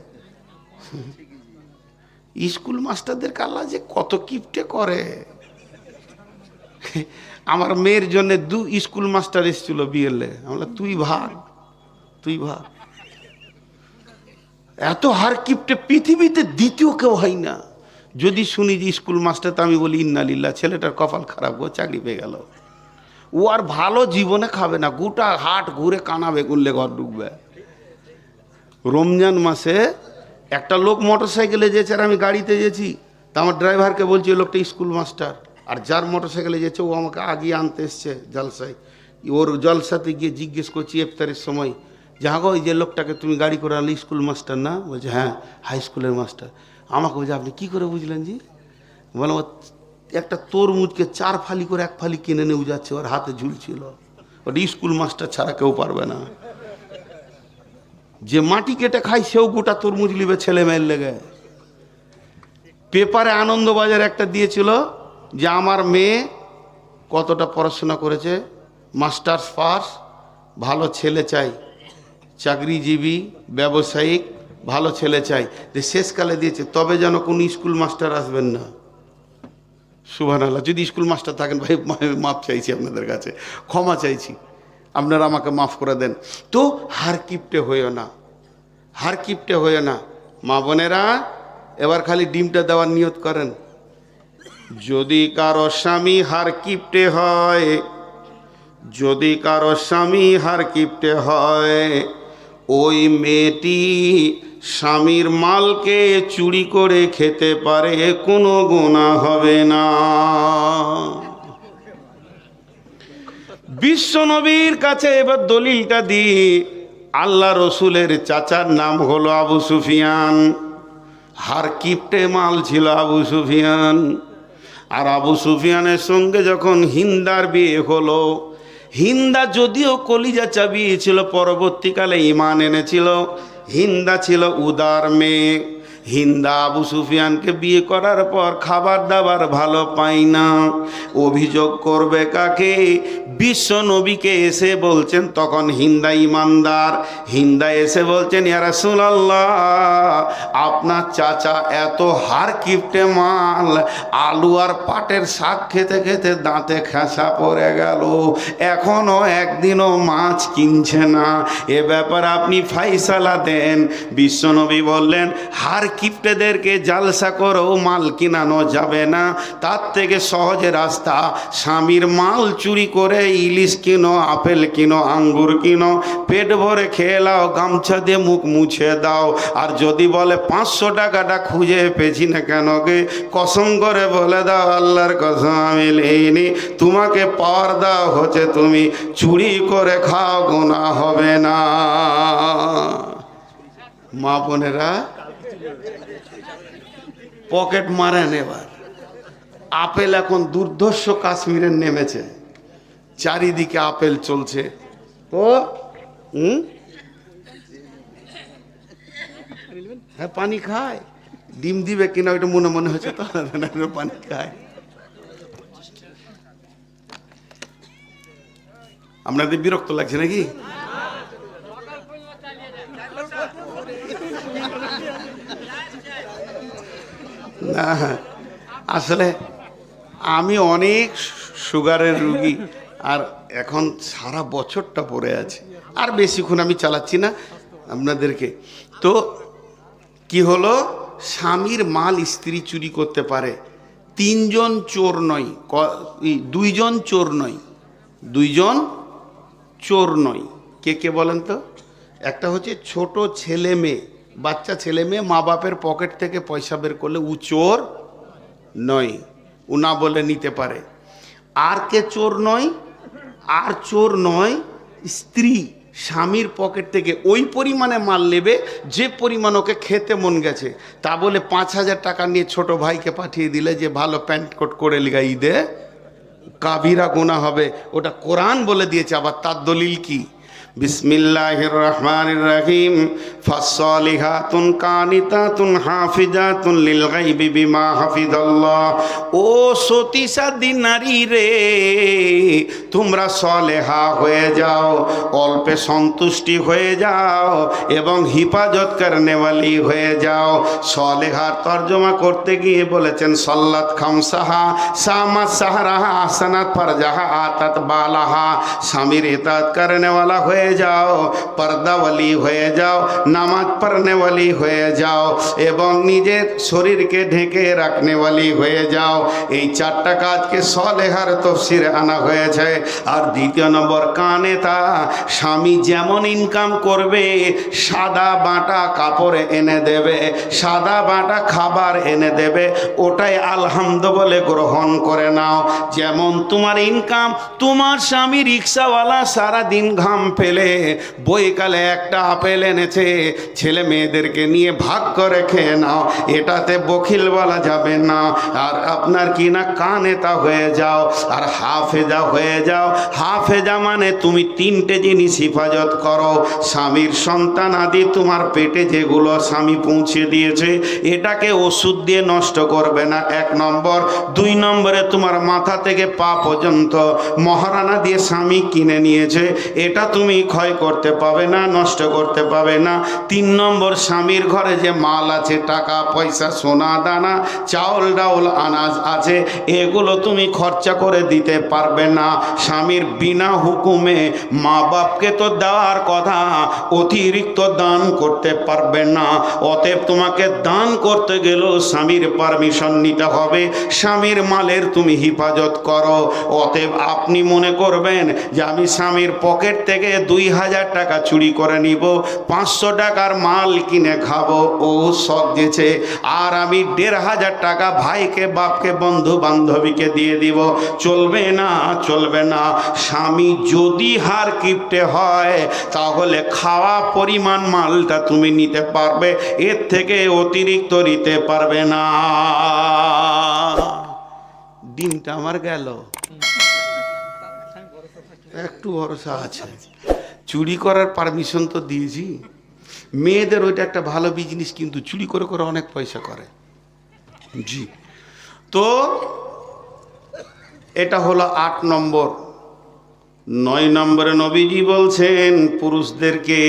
স্কুল মাস্টারদের আল্লাহ যে কত কিপটে করে। আমার মেয়ের জন্য 2 স্কুল মাস্টার এসেছিল বিয়েলে, আমরা তুই ভাগ। এত হার কিপটে পৃথিবীতে দ্বিতীয় কেউ হয় না। যদি শুনি যে স্কুল মাস্টার, তো আমি বলি ইন্নালিল্লাহ, ছেলেটার কপাল খারাপ গো, চাকরি পেয়ে গেল। ও আর ভালো জীবনে খাবে না, গোটা হাট ঘুরে কানা বেগুনলে ঘর ঢুকবে। রমজান মাসে একটা লোক মোটর সাইকেলে যেছে, আর আমি গাড়িতে যেছি, তা আমার ড্রাইভারকে বলছি ওই লোকটা স্কুল মাস্টার, আর যার মোটর সাইকেলে যেছে ও আমাকে আগিয়ে আনতে এসছে জলসায়। ওর জলসাতে গিয়ে জিজ্ঞেস করছি ইফতারের সময়, যে গো ওই যে লোকটাকে তুমি গাড়ি করে আনলে স্কুল মাস্টার না? বলছে হ্যাঁ, হাই স্কুলের মাস্টার। আমাকে বলছে আপনি কী করে বুঝলেন জি? বললাম একটা তরমুজকে 4 ফালি করে 1 ফালি কিনে নিয়ে যাচ্ছে, ওর হাতে ঝুলছিল, ওটা স্কুল মাস্টার ছাড়া কেউ পারবে না। যে মাটি কেটে খায় সেও গোটা তরমুজ নিবে ছেলে মেয়ের লেগে। পেপারে আনন্দবাজার একটা দিয়েছিল যে আমার মেয়ে কতটা পড়াশোনা করেছে, মাস্টার্স পাস, ভালো ছেলে চাই, চাকরিজীবী, ব্যবসায়িক, ভালো ছেলে চাই। যে শেষকালে দিয়েছে, তবে যেন কোনো স্কুল মাস্টার আসবেন না। সুবহানাল্লাহ। যদি স্কুল মাস্টার থাকেন ভাই, মাপ চাইছি আপনাদের কাছে, ক্ষমা চাইছি, আপনারা আমাকে মাফ করে দেন। তো হার কিপটে হইও না, হার কিপটে হইও না। মা বোনেরা এবার খালি ডিমটা দেওয়ার নিয়ত করেন। যদি কারো স্বামী হার কিপটে হয়, যদি কারো স্বামী হার কিপটে হয়, ওই মেয়েটি স্বামীর মালকে চুরি করে খেতে পারে, কোনো গুনাহ হবে না। বিশ্ব নবীর কাছে এবার দলিলটা দিই। আল্লাহ রসুলের চাচার নাম হলো আবু সুফিয়ান, হার কিপটে মাল ছিল আবু সুফিয়ান। আর আবু সুফিয়ানের সঙ্গে যখন হিন্দার বিয়ে হলো, হিন্দা যদিও কলিজা চাবিয়ে ছিল, পরবর্তীকালে ঈমান এনেছিল। হিন্দা ছিল উদার মেয়ে। হিন্দা আবু সুফিয়ানকে বিয়ে করার পর খাবার দাবার ভালো পাই না। অভিযোগ করবে কাকে? বিশ্ব নবীকে এসে বলছেন, তখন হিন্দা ইমানদার। হিন্দা এসে বলছেন, ইয়া রাসূলুল্লাহ, আপনার চাচা এত হার কিপটে মাল, আলু আর পাটের শাক খেতে খেতে দাঁতে খেসা পড়ে গেল, এখনো একদিনও মাছ কিনছে না, এ ব্যাপারে আপনি ফাইসালা দেন। বিশ্বনবী বললেন, হার কিপটেদেরকে জালসা করেও মাল কিনানো যাবে না, তার থেকে সহজ রাস্তা, স্বামীর মাল চুরি করে ইলিশ কিনো, আপেল কিনো, আঙ্গুর কিনো, পেট ভরে খেয়ে নাও, গামছা দিয়ে মুখ মুছে দাও। আর যদি বলে 500 টাকাটা খুঁজে পেয়েছি না কেন গে, কসম করে বলে দাও, আল্লাহর কসম আমি লইনি, তোমাকে পাওয়ার দাও হচ্ছে তুমি চুরি করে খাও, গুনাহ হবে না। মা বোনেরা পকেট মারেন। এবার আপেল এখন দুর্ধর্ষ কাশ্মীরে নেমেছে, চারিদিকে আপেল চলছে। তো হ্যাঁ, পানি খায়, ডিম দিবে কিনা ওইটা মনে মনে হচ্ছে, তো পানি খায়। আপনাদের বিরক্ত লাগছে নাকি? না, আসলে আমি অনেক সুগারের রুগী, আর এখন সারা বছরটা পড়ে আছে, আর বেশিক্ষণ আমি চালাচ্ছি না আপনাদেরকে। তো কি হলো, স্বামীর মাল স্ত্রী চুরি করতে পারে। 3 জন চোর নয়, 2 জন চোর নয়, 2 জন চোর নয়। কে কে বলেন তো? একটা হচ্ছে ছোট ছেলে মেয়ে, বাচ্চা ছেলে মেয়ে মা বাপের পকেট থেকে পয়সা বের করলে ও চোর নয়, ও না বলে নিতে পারে। আর কে চোর নয়? আর চোর নয় স্ত্রী স্বামীর পকেট থেকে ওই পরিমাণে মাল নেবে যে পরিমাণ ওকে খেতে মন গেছে, তা বলে 5000 টাকা নিয়ে ছোট ভাইকে পাঠিয়ে দিলে যে ভালো প্যান্ট কোট করে লিগা ঈদে, কাবিরা গুনাহ হবে। ওটা কোরআন বলে দিয়েছে। আবার তার দলিল কি? বিসমিল্লাহির রহমানির রহিম, ফাসসালিহাতুন কানিতাতুন হাফিজাতুন লিল গায়বি বিমা হাফিজাল্লাহ। ও সতীসাধী নারী রে, তোমরা সলেহা হয়ে যাও, অল্পে সন্তুষ্টি হয়ে যাও এবং হিফাজত করনেওয়ালি হয়ে যাও। সলেহার তর্জমা করতে গিয়ে বলেছেন, সল্লাত খামসাহা, সামাত সাহরাহা, আহসানাত ফারজাহা, আতাত বালাহা। স্বামীর ইতাআত করনেওয়ালা হয়ে যাও, পর্দাওয়ালি হয়ে যাও, নামাজ পড়নেওয়ালি হয়ে যাও এবং নিজের শরীরকে ঢেকে রাখনেওয়ালি হয়ে যাও। এই 4টা কাজকে সলেহার তফসিরে আনা হয়েছে। আর 2 নম্বর কানে তা, স্বামী যেমন ইনকাম করবে, সাদা বাটা কাপড় এনে দেবে, সাদা বাটা খাবার এনে দেবে, ওটাই আলহামদুলিল্লাহ বলে গ্রহণ করে নাও। যেমন তোমার ইনকাম, তোমার স্বামী রিক্সাওয়ালা সারাদিন ঘাম ফেলে বইকালে একটা আপেল এনেছে, ছেলে মেয়েদেরকে নিয়ে ভাগ করে খেয়ে নাও, এটাতে বখিল বলা যাবে না। আর আপনার কি না কানেতা হয়ে যাও আর হাফেজা হয়ে যাও। হাফেজা মানে তুমি 3টে জিনিস হিফাজত করো। স্বামীর সন্তান আদি তোমার পেটে যেগুলো স্বামী পৌঁছে দিয়েছে, এটাকে ওষুধ দিয়ে নষ্ট করবে না, 1 নম্বর। 2 নম্বরে তোমার মাথা থেকে পা পর্যন্ত মহারানা দিয়ে স্বামী কিনে নিয়েছে, এটা তুমি ক্ষয় করতে পাবে না, নষ্ট করতে পাবে না। 3 নম্বর, স্বামীর ঘরে যে মাল আছে, টাকা পয়সা, সোনা দানা, চাউল ডাউল, আনাজ আছে, এগুলো তুমি খরচা করে দিতে পারবে না। স্বামীর বিনা হুকুমে মা বাপকে তো দেওয়ার কথা, অতিরিক্ত দান করতে পারবে না। অতএব তোমাকে দান করতে গেলেও স্বামীর পারমিশন নিতে হবে। স্বামীর মালের তুমি হিফাজত করো। অতএব আপনি মনে করবেন যে আমি স্বামীর পকেট থেকে 2000 টাকা চুরি করে নিব, 500 টাকার মাল কিনে খাবো, ও শখ দিয়েছে, আর আমি 1500 টাকা ভাইকে, বাপকে, বন্ধু বান্ধবীকে দিয়ে দিব, চলবে না, চলবে না। স্বামী যদি হার কিপটে হয়, তাহলে খাওয়া পরিমাণ মালটা তুমি নিতে পারবে, এর থেকে অতিরিক্ত নিতে পারবে না। দিনটা আমার গেল, একটু ভরসা আছে। চুরি করার পারমিশন তো দিয়েছি। মেয়েদের ওইটা একটা ভালো বিজনেস, কিন্তু চুরি করে করে অনেক পয়সা করে। জি, তো এটা হলো 8 নম্বর। 9 নম্বরে নবীজি বলছেন পুরুষদেরকে,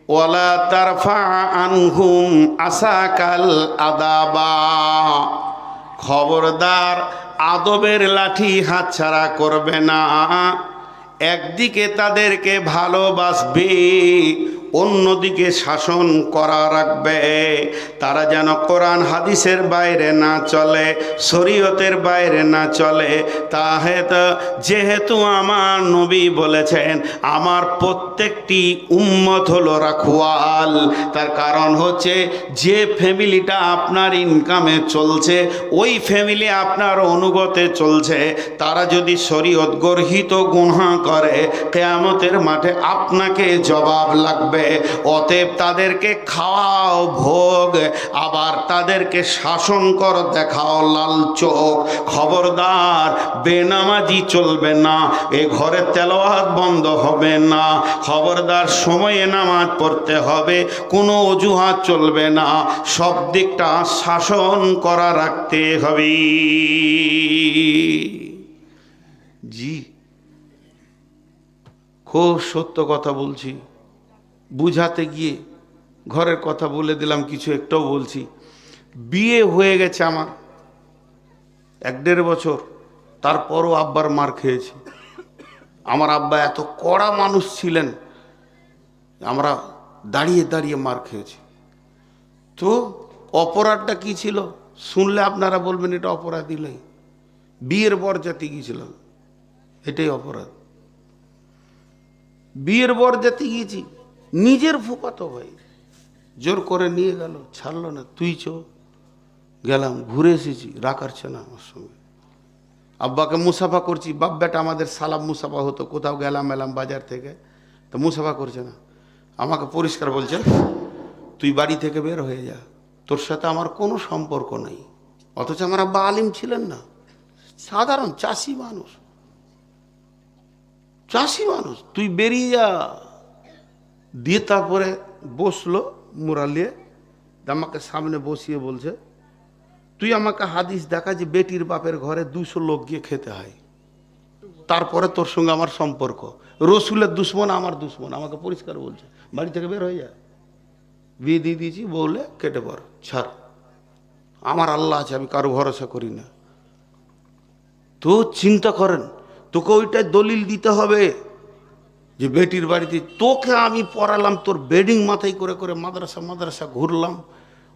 ওয়ালা তারফা আনহুম আসাকাল আদাবা, খবরদার আদবের লাঠি হাতছাড়া করবে না। একদিকে তাদেরকে ভালোবাসবে, অন্যদিকে শাসন করা রাখবে। তারা যেন কোরআন হাদিসের বাইরে না চলে, শরীয়তের বাইরে না চলে। যেহেতু আমার নবী বলেছেন আমার প্রত্যেকটি উম্মত হলো রাখওয়াল, তার কারণ হচ্ছে যে ফ্যামিলিটা আপনার ইনকামে চলছে, ওই ফ্যামিলি আপনার অনুগতে চলছে, তারা যদি শরীয়ত গর্হিত গুনাহ করে, কিয়ামতের মাঠে আপনাকে জবাব লাগবে। অতএব তাদেরকে খাওয়াও ভোগ, আবার তাদেরকে শাসন কর, দেখাও লাল চোখ। খবরদার বেনামাজি চলবে না, এ ঘরে তেলাওয়াত বন্ধ হবে না। খবরদার সময়ে নামাজ পড়তে হবে, কোনো অজুহাত চলবে না। সব দিকটা শাসন করা রাখতে হবে। জি, খুব সত্য কথা বলছি। বুঝাতে গিয়ে ঘরের কথা বলে দিলাম, কিছু একটাও বলছি। বিয়ে হয়ে গেছে আমার 1-1.5 বছর, তারপরও আব্বার মার খেয়েছি। আমার আব্বা এত কড়া মানুষ ছিলেন, আমরা দাঁড়িয়ে দাঁড়িয়ে মার খেয়েছি। তো অপরাধটা কি ছিল শুনলে আপনারা বলবেন এটা অপরাধী নয়। বিয়ের বরযাত্রী গিয়েছিলাম, এটাই অপরাধ। বিয়ের বরযাত্রী গিয়েছি, নিজের ফুফাতো ভাই জোর করে নিয়ে গেল, ছাড়লো না। তুই চো, গেলাম, ঘুরে এসেছি, রাখাচ্ছে না আমার সঙ্গে। আব্বাকে মুসাফা করছি, বাপ বেটা আমাদের সালাম মুসাফা হতো, কোথাও গেলাম এলাম বাজার থেকে, তো মুসাফা করছে না। আমাকে পরিষ্কার বলছে, তুই বাড়ি থেকে বের হয়ে যা, তোর সাথে আমার কোনো সম্পর্ক নেই। অথচ আমার আব্বা আলিম ছিলেন না, সাধারণ চাষি মানুষ, চাষি মানুষ, তুই বেরিয়ে যা। দিয়ে তারপরে বসলো মুরালিয়ে, আমাকে সামনে বসিয়ে বলছে, তুই আমাকে হাদিস দেখা যে বেটির বাপের ঘরে 200 লোক গিয়ে খেতে হয়, তারপরে তোর সঙ্গে আমার সম্পর্ক। রসুলের দুশ্মন আমার দুশ্মন, আমাকে পরিষ্কার বলছে, বাড়ি থেকে বের হয়ে যায়। বিয়ে দিয়ে দিয়েছি, বললে কেটে পড়, ছাড়, আমার আল্লাহ আছে, আমি কারো ভরসা করি না। তো চিন্তা করেন, তোকে ওইটাই দলিল দিতে হবে যে বেটির বাড়িতে তোকে আমি পড়ালাম, তোর বেডিং মাথায় করে করে মাদ্রাসা মাদ্রাসা ঘুরলাম,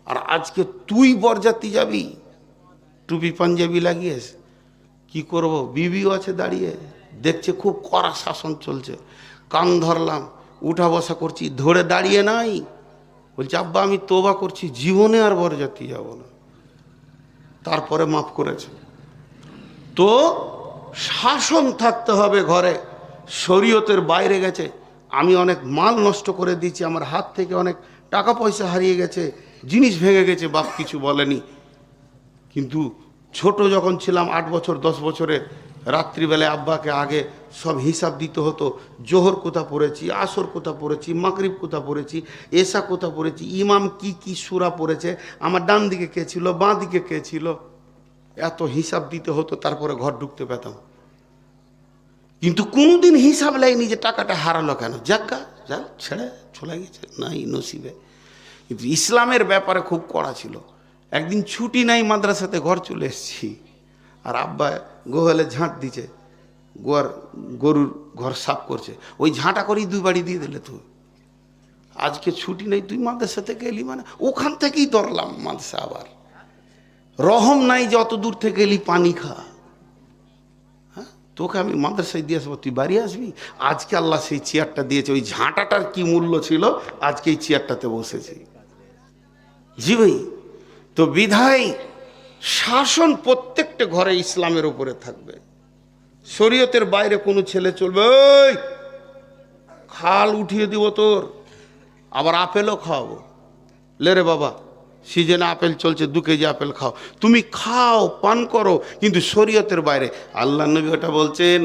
আর আজকে তুই বরযাত্রী যাবি টুপি পাঞ্জাবি লাগিয়েস। কি করব, বিবিও আছে দাঁড়িয়ে দেখছে, খুব কড়া শাসন চলছে। কান ধরলাম, উঠা বসা করছি, ধরে দাঁড়িয়ে নাই। বলছে, আব্বা আমি তোবা করছি, জীবনে আর বরযাত্রী যাব না। তারপরে মাফ করেছে। তো শাসন থাকতে হবে ঘরে, শরীয়তের বাইরে গেছে। আমি অনেক মাল নষ্ট করে দিয়েছি, আমার হাত থেকে অনেক টাকা পয়সা হারিয়ে গেছে, জিনিস ভেঙে গেছে, বাপ কিছু বলেনি। কিন্তু ছোট যখন ছিলাম 8 বছর 10 বছরের, রাত্রিবেলায় আব্বাকে আগে সব হিসাব দিতে হতো। জোহর কোথা পড়েছি, আসর কোথা পড়েছি, মাগরিব কোথা পড়েছি, এশা কোথা পড়েছি, ইমাম কি কি সূরা পড়েছে, আমার ডান দিকে কে ছিল, বাঁ দিকে কে ছিল, এত হিসাব দিতে হতো। তারপরে ঘর ঢুকতে পেতাম। কিন্তু কোনোদিন হিসাব লাইনি যে টাকাটা হারালো কেন, যাজ্ঞা যাক ছেড়ে চলে গেছে, নাই নসিবে। কিন্তু ইসলামের ব্যাপারে খুব কড়া ছিল। একদিন ছুটি নাই, মাদ্রাসাতে ঘর চলে এসেছি, আর আব্বা গোহালে ঝাঁট দিছে, গরুর ঘর সাফ করছে, ওই ঝাঁটা করেই 2 বাড়ি দিয়ে দিলে। তুই আজকে ছুটি নেই, তুই মাদ্রাসা থেকে এলি, মানে ওখান থেকেই ধরলাম মাদ্রাসা। আবার রহম নাই যে অত দূর থেকে এলি, পানি খা। হ্যাঁ, তোকে আমি মাদ্রাসায় দিয়ে আসবো, তুই বাড়ি আসবি। আজকে আল্লাহ সেই চেয়ারটা দিয়েছে, ওই ঝাঁটাটার কি মূল্য ছিল, আজকে এই চেয়ারটাতে বসেছি। জি ভাই, তো বিধায় শাসন প্রত্যেকটা ঘরে ইসলামের উপরে থাকবে। শরীয়তের বাইরে কোনো ছেলে চলবে, ওই খাল উঠিয়ে দিব তোর, আবার আপেলও খাওয়াবো, লে রে বাবা সিজনে আপেল চলছে, 2 কেজি আপেল খাও, তুমি খাও পান করো, কিন্তু শরীয়তের বাইরে। আল্লাহ নবী ওটা বলছেন।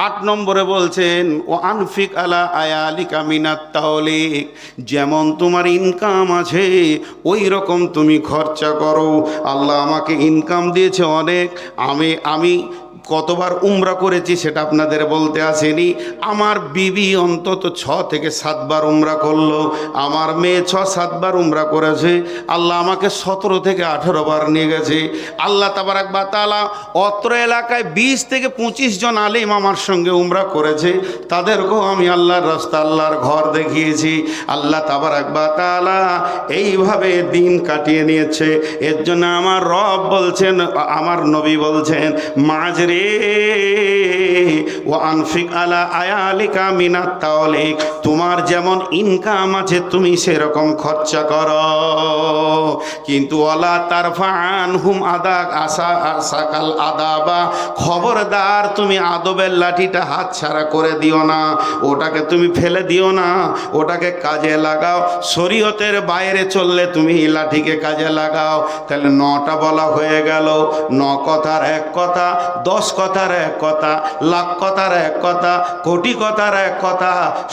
8 নম্বরে বলছেন, ও আনফিক আলা আয়ালিকা মিনাত তাওলিক, যেমন তোমার ইনকাম আছে ওই রকম তুমি খরচা করো। আল্লাহ আমাকে ইনকাম দিয়েছে অনেক, আমি কতবার উমরা করেছি সেটা আপনাদের বলতে আসেনি। আমার বিবি অন্তত 6 থেকে 7 বার উমরা করলো, আমার মেয়ে 6-7 বার উমরা করেছে। আল্লাহ আমাকে 17 থেকে 18 বার নিয়ে গেছে। আল্লাহ তাবারাক ওয়া তাআলা অত্র এলাকায় 20 থেকে 25 জন আলেম আমার সঙ্গে উমরা করেছে, তাদেরকেও আমি আল্লাহর রাস্তা, আল্লাহর ঘর দেখিয়েছি। আল্লাহ তাবারাক ওয়া তাআলা এইভাবে দিন কাটিয়ে নিয়েছে। এর জন্য আমার রব বলছেন, আমার নবী বলছেন, মাঝরে ও আনফিক আলা আয়ালিকা মিনাত তাওলিক, তোমার যেমন ইনকাম আছে তুমি সেরকম খরচা করো, কিন্তু ওয়ালা তারফানহুম আদাক আসাকাল আদাবা, খবরদার তুমি আদবের লাঠিটা হাত ছাড়া করে দিও না, ওটাকে তুমি ফেলে দিও না, ওটাকে কাজে লাগাও। শরীয়তের বাইরে চললে তুমি লাঠিকে কাজে লাগাও। তাহলে 9টা বলা হয়ে গেল। 9 কথার 1 কথা, 10 কথার 1 কথা, লাখ কথার 1 কথা, কোটি কথার 1 কথা,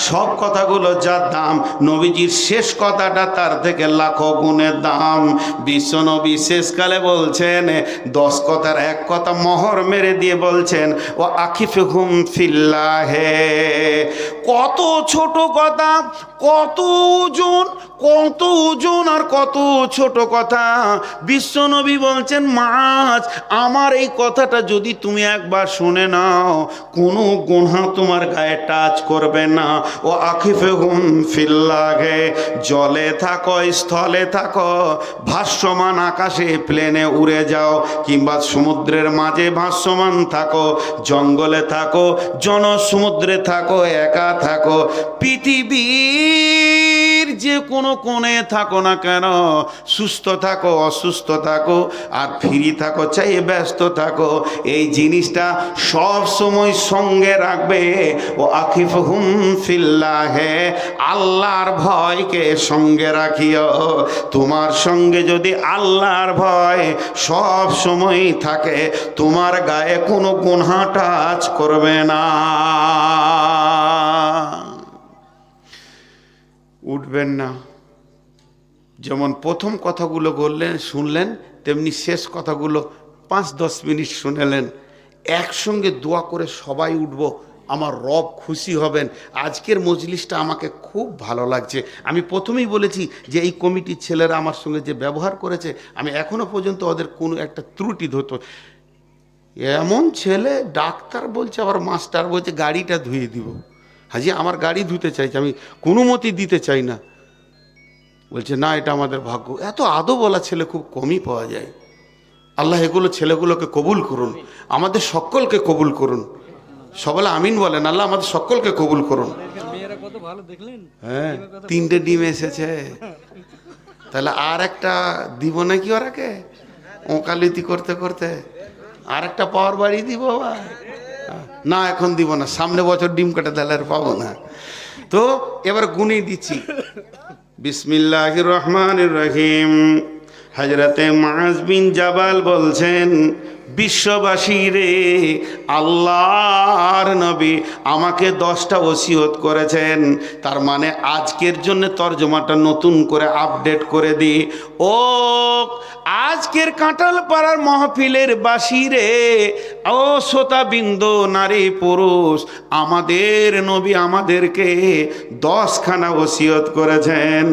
সব কথাগুলো যার দাম, নবীজির শেষ কথাটা তার থেকে লাখো গুণের দাম। বিশ্বনবী শেষকালে বলছেন, 10 কথার 1 কথা মোহর মেরে দিয়ে বলছেন, ও আখিফহুম ফিল্লাহে। কত ছোট কথা, কত ওজন আর কত ছোট কথা। বিশ্বনবী বলছেন, মাছ আমার এই কথাটা যদি তুমি একবার শুনে নাও, কোনো গুনাহ তোমার গায়ে টাচ করবে না। ও আখিফহুম ফিল্লাহে, জলে থাকো, স্থলে থাকো, ভাসমান আকাশে প্লেনে উড়ে যাও, কিংবা সমুদ্রের মাঝে ভাসমান থাকো, জঙ্গলে থাকো, জনসমুদ্রে থাকো, একা থাকো, পৃথিবীর যে কোনো কোণে থাকো না কেন, সুস্থ থাকো, অসুস্থ থাকো, আর ফ্রি থাকো চাই ব্যস্ত থাকো, এই জিনিসটা সব সময় সঙ্গে রাখবে। ও আখিফহুম ফিল্লাহে, আল্লাহর ভয়কে সঙ্গে রাখিও। তোমার সঙ্গে যদি আল্লাহর ভয় সব সময় থাকে, তোমার গায়ে কোনো গুনাহ টাচ করবে না। উঠবেন না। যেমন প্রথম কথাগুলো বললেন, শুনলেন, তেমনি শেষ কথাগুলো 5-10 মিনিট শুনেলেন। একসঙ্গে দোয়া করে সবাই উঠব, আমার রব খুশি হবেন। আজকের মজলিসটা আমাকে খুব ভালো লাগছে। আমি প্রথমেই বলেছি যে এই কমিটির ছেলেরা আমার সঙ্গে যে ব্যবহার করেছে, আমি এখনো পর্যন্ত ওদের কোনো একটা ত্রুটি ধরতো। এমন ছেলে, ডাক্তার বলছে আবার মাস্টার বলছে গাড়িটা ধুয়ে দিব। হাজি আমার গাড়ি ধুতে চাইছে, আমি কোনো মতেই দিতে চাই না। বলছে না, এটা আমাদের ভাগ্য। এত আদবওয়ালা ছেলে খুব কমই পাওয়া যায়। আল্লাহ এগুলো ছেলেগুলোকে কবুল করুন, আমাদের সকলকে কবুল করুন। সবাই আমিন বলেন। আল্লাহ আমাদের সকলকে কবুল করুন। হ্যাঁ, 3টে ডিম এসেছে, তাহলে আর একটা দিব নাকি ওরাকে? ওকালতি করতে করতে আর একটা পাওয়ার বাড়ি দিব। না এখন দিব না, সামনে বছর ডিম কাটে তাহলে আর পাবো না। তো এবার গুনে দিচ্ছি। বিসমিল্লাহির রহমানির রহিম। হযরতে মুআজ বিন জাবাল বলছেন, বিশ্ববাসী রে, আল্লাহর নবী আমাকে 10টা ওসিয়ত করেছেন। তার মানে আজকের জন্য তর্জমাটা নতুন করে আপডেট করে দিই। ও আজকের কাঁঠালপাড়ার মাহফিলের বাসী রে, ও শ্রোতাবৃন্দ, নারী পুরুষ, আমাদের নবী আমাদেরকে 10খানা ওসিয়ত করেছেন।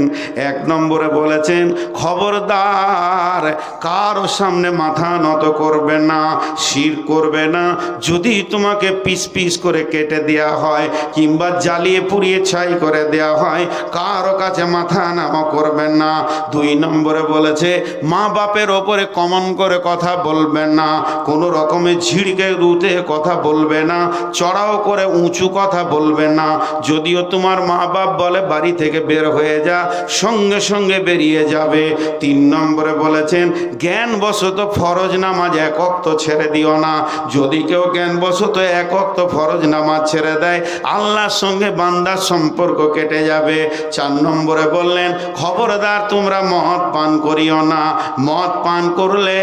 1 নম্বরে বলেছেন, খবরদার কারো সামনে মাথা নত করবে না, শিরক করবে না। যদি তোমাকে পিস পিস করে কেটে দেয়া হয় কিংবা জ্বালিয়ে পুড়িয়ে ছাই করে দেয়া হয়, কারো কাছে মাথা নামা করবেন না। 2 নম্বরে বলেছে, মা বাপের ওপরে কমন করে কথা বলবেন না, কোনো রকমে ঝিড়কে রুতে কথা বলবে না, চড়াও করে উঁচু কথা বলবে না। যদিও তোমার মা বাপ বলে বাড়ি থেকে বের হয়ে যা, সঙ্গে সঙ্গে বেরিয়ে যাবে। 3 নম্বরে বলেছেন, জ্ঞানবশত ফরজ নামাজ 1 ওয়াক্ত ছেড়ে দিও না। যদি কেউ জ্ঞানবশত 1 ওয়াক্ত ফরজ নামাজ ছেড়ে দেয়, আল্লাহর সঙ্গে বান্দার সম্পর্ক কেটে যাবে। 4 নম্বরে বললেন, খবরদার তোমরা মদ পান করিও না। মদ পান করলে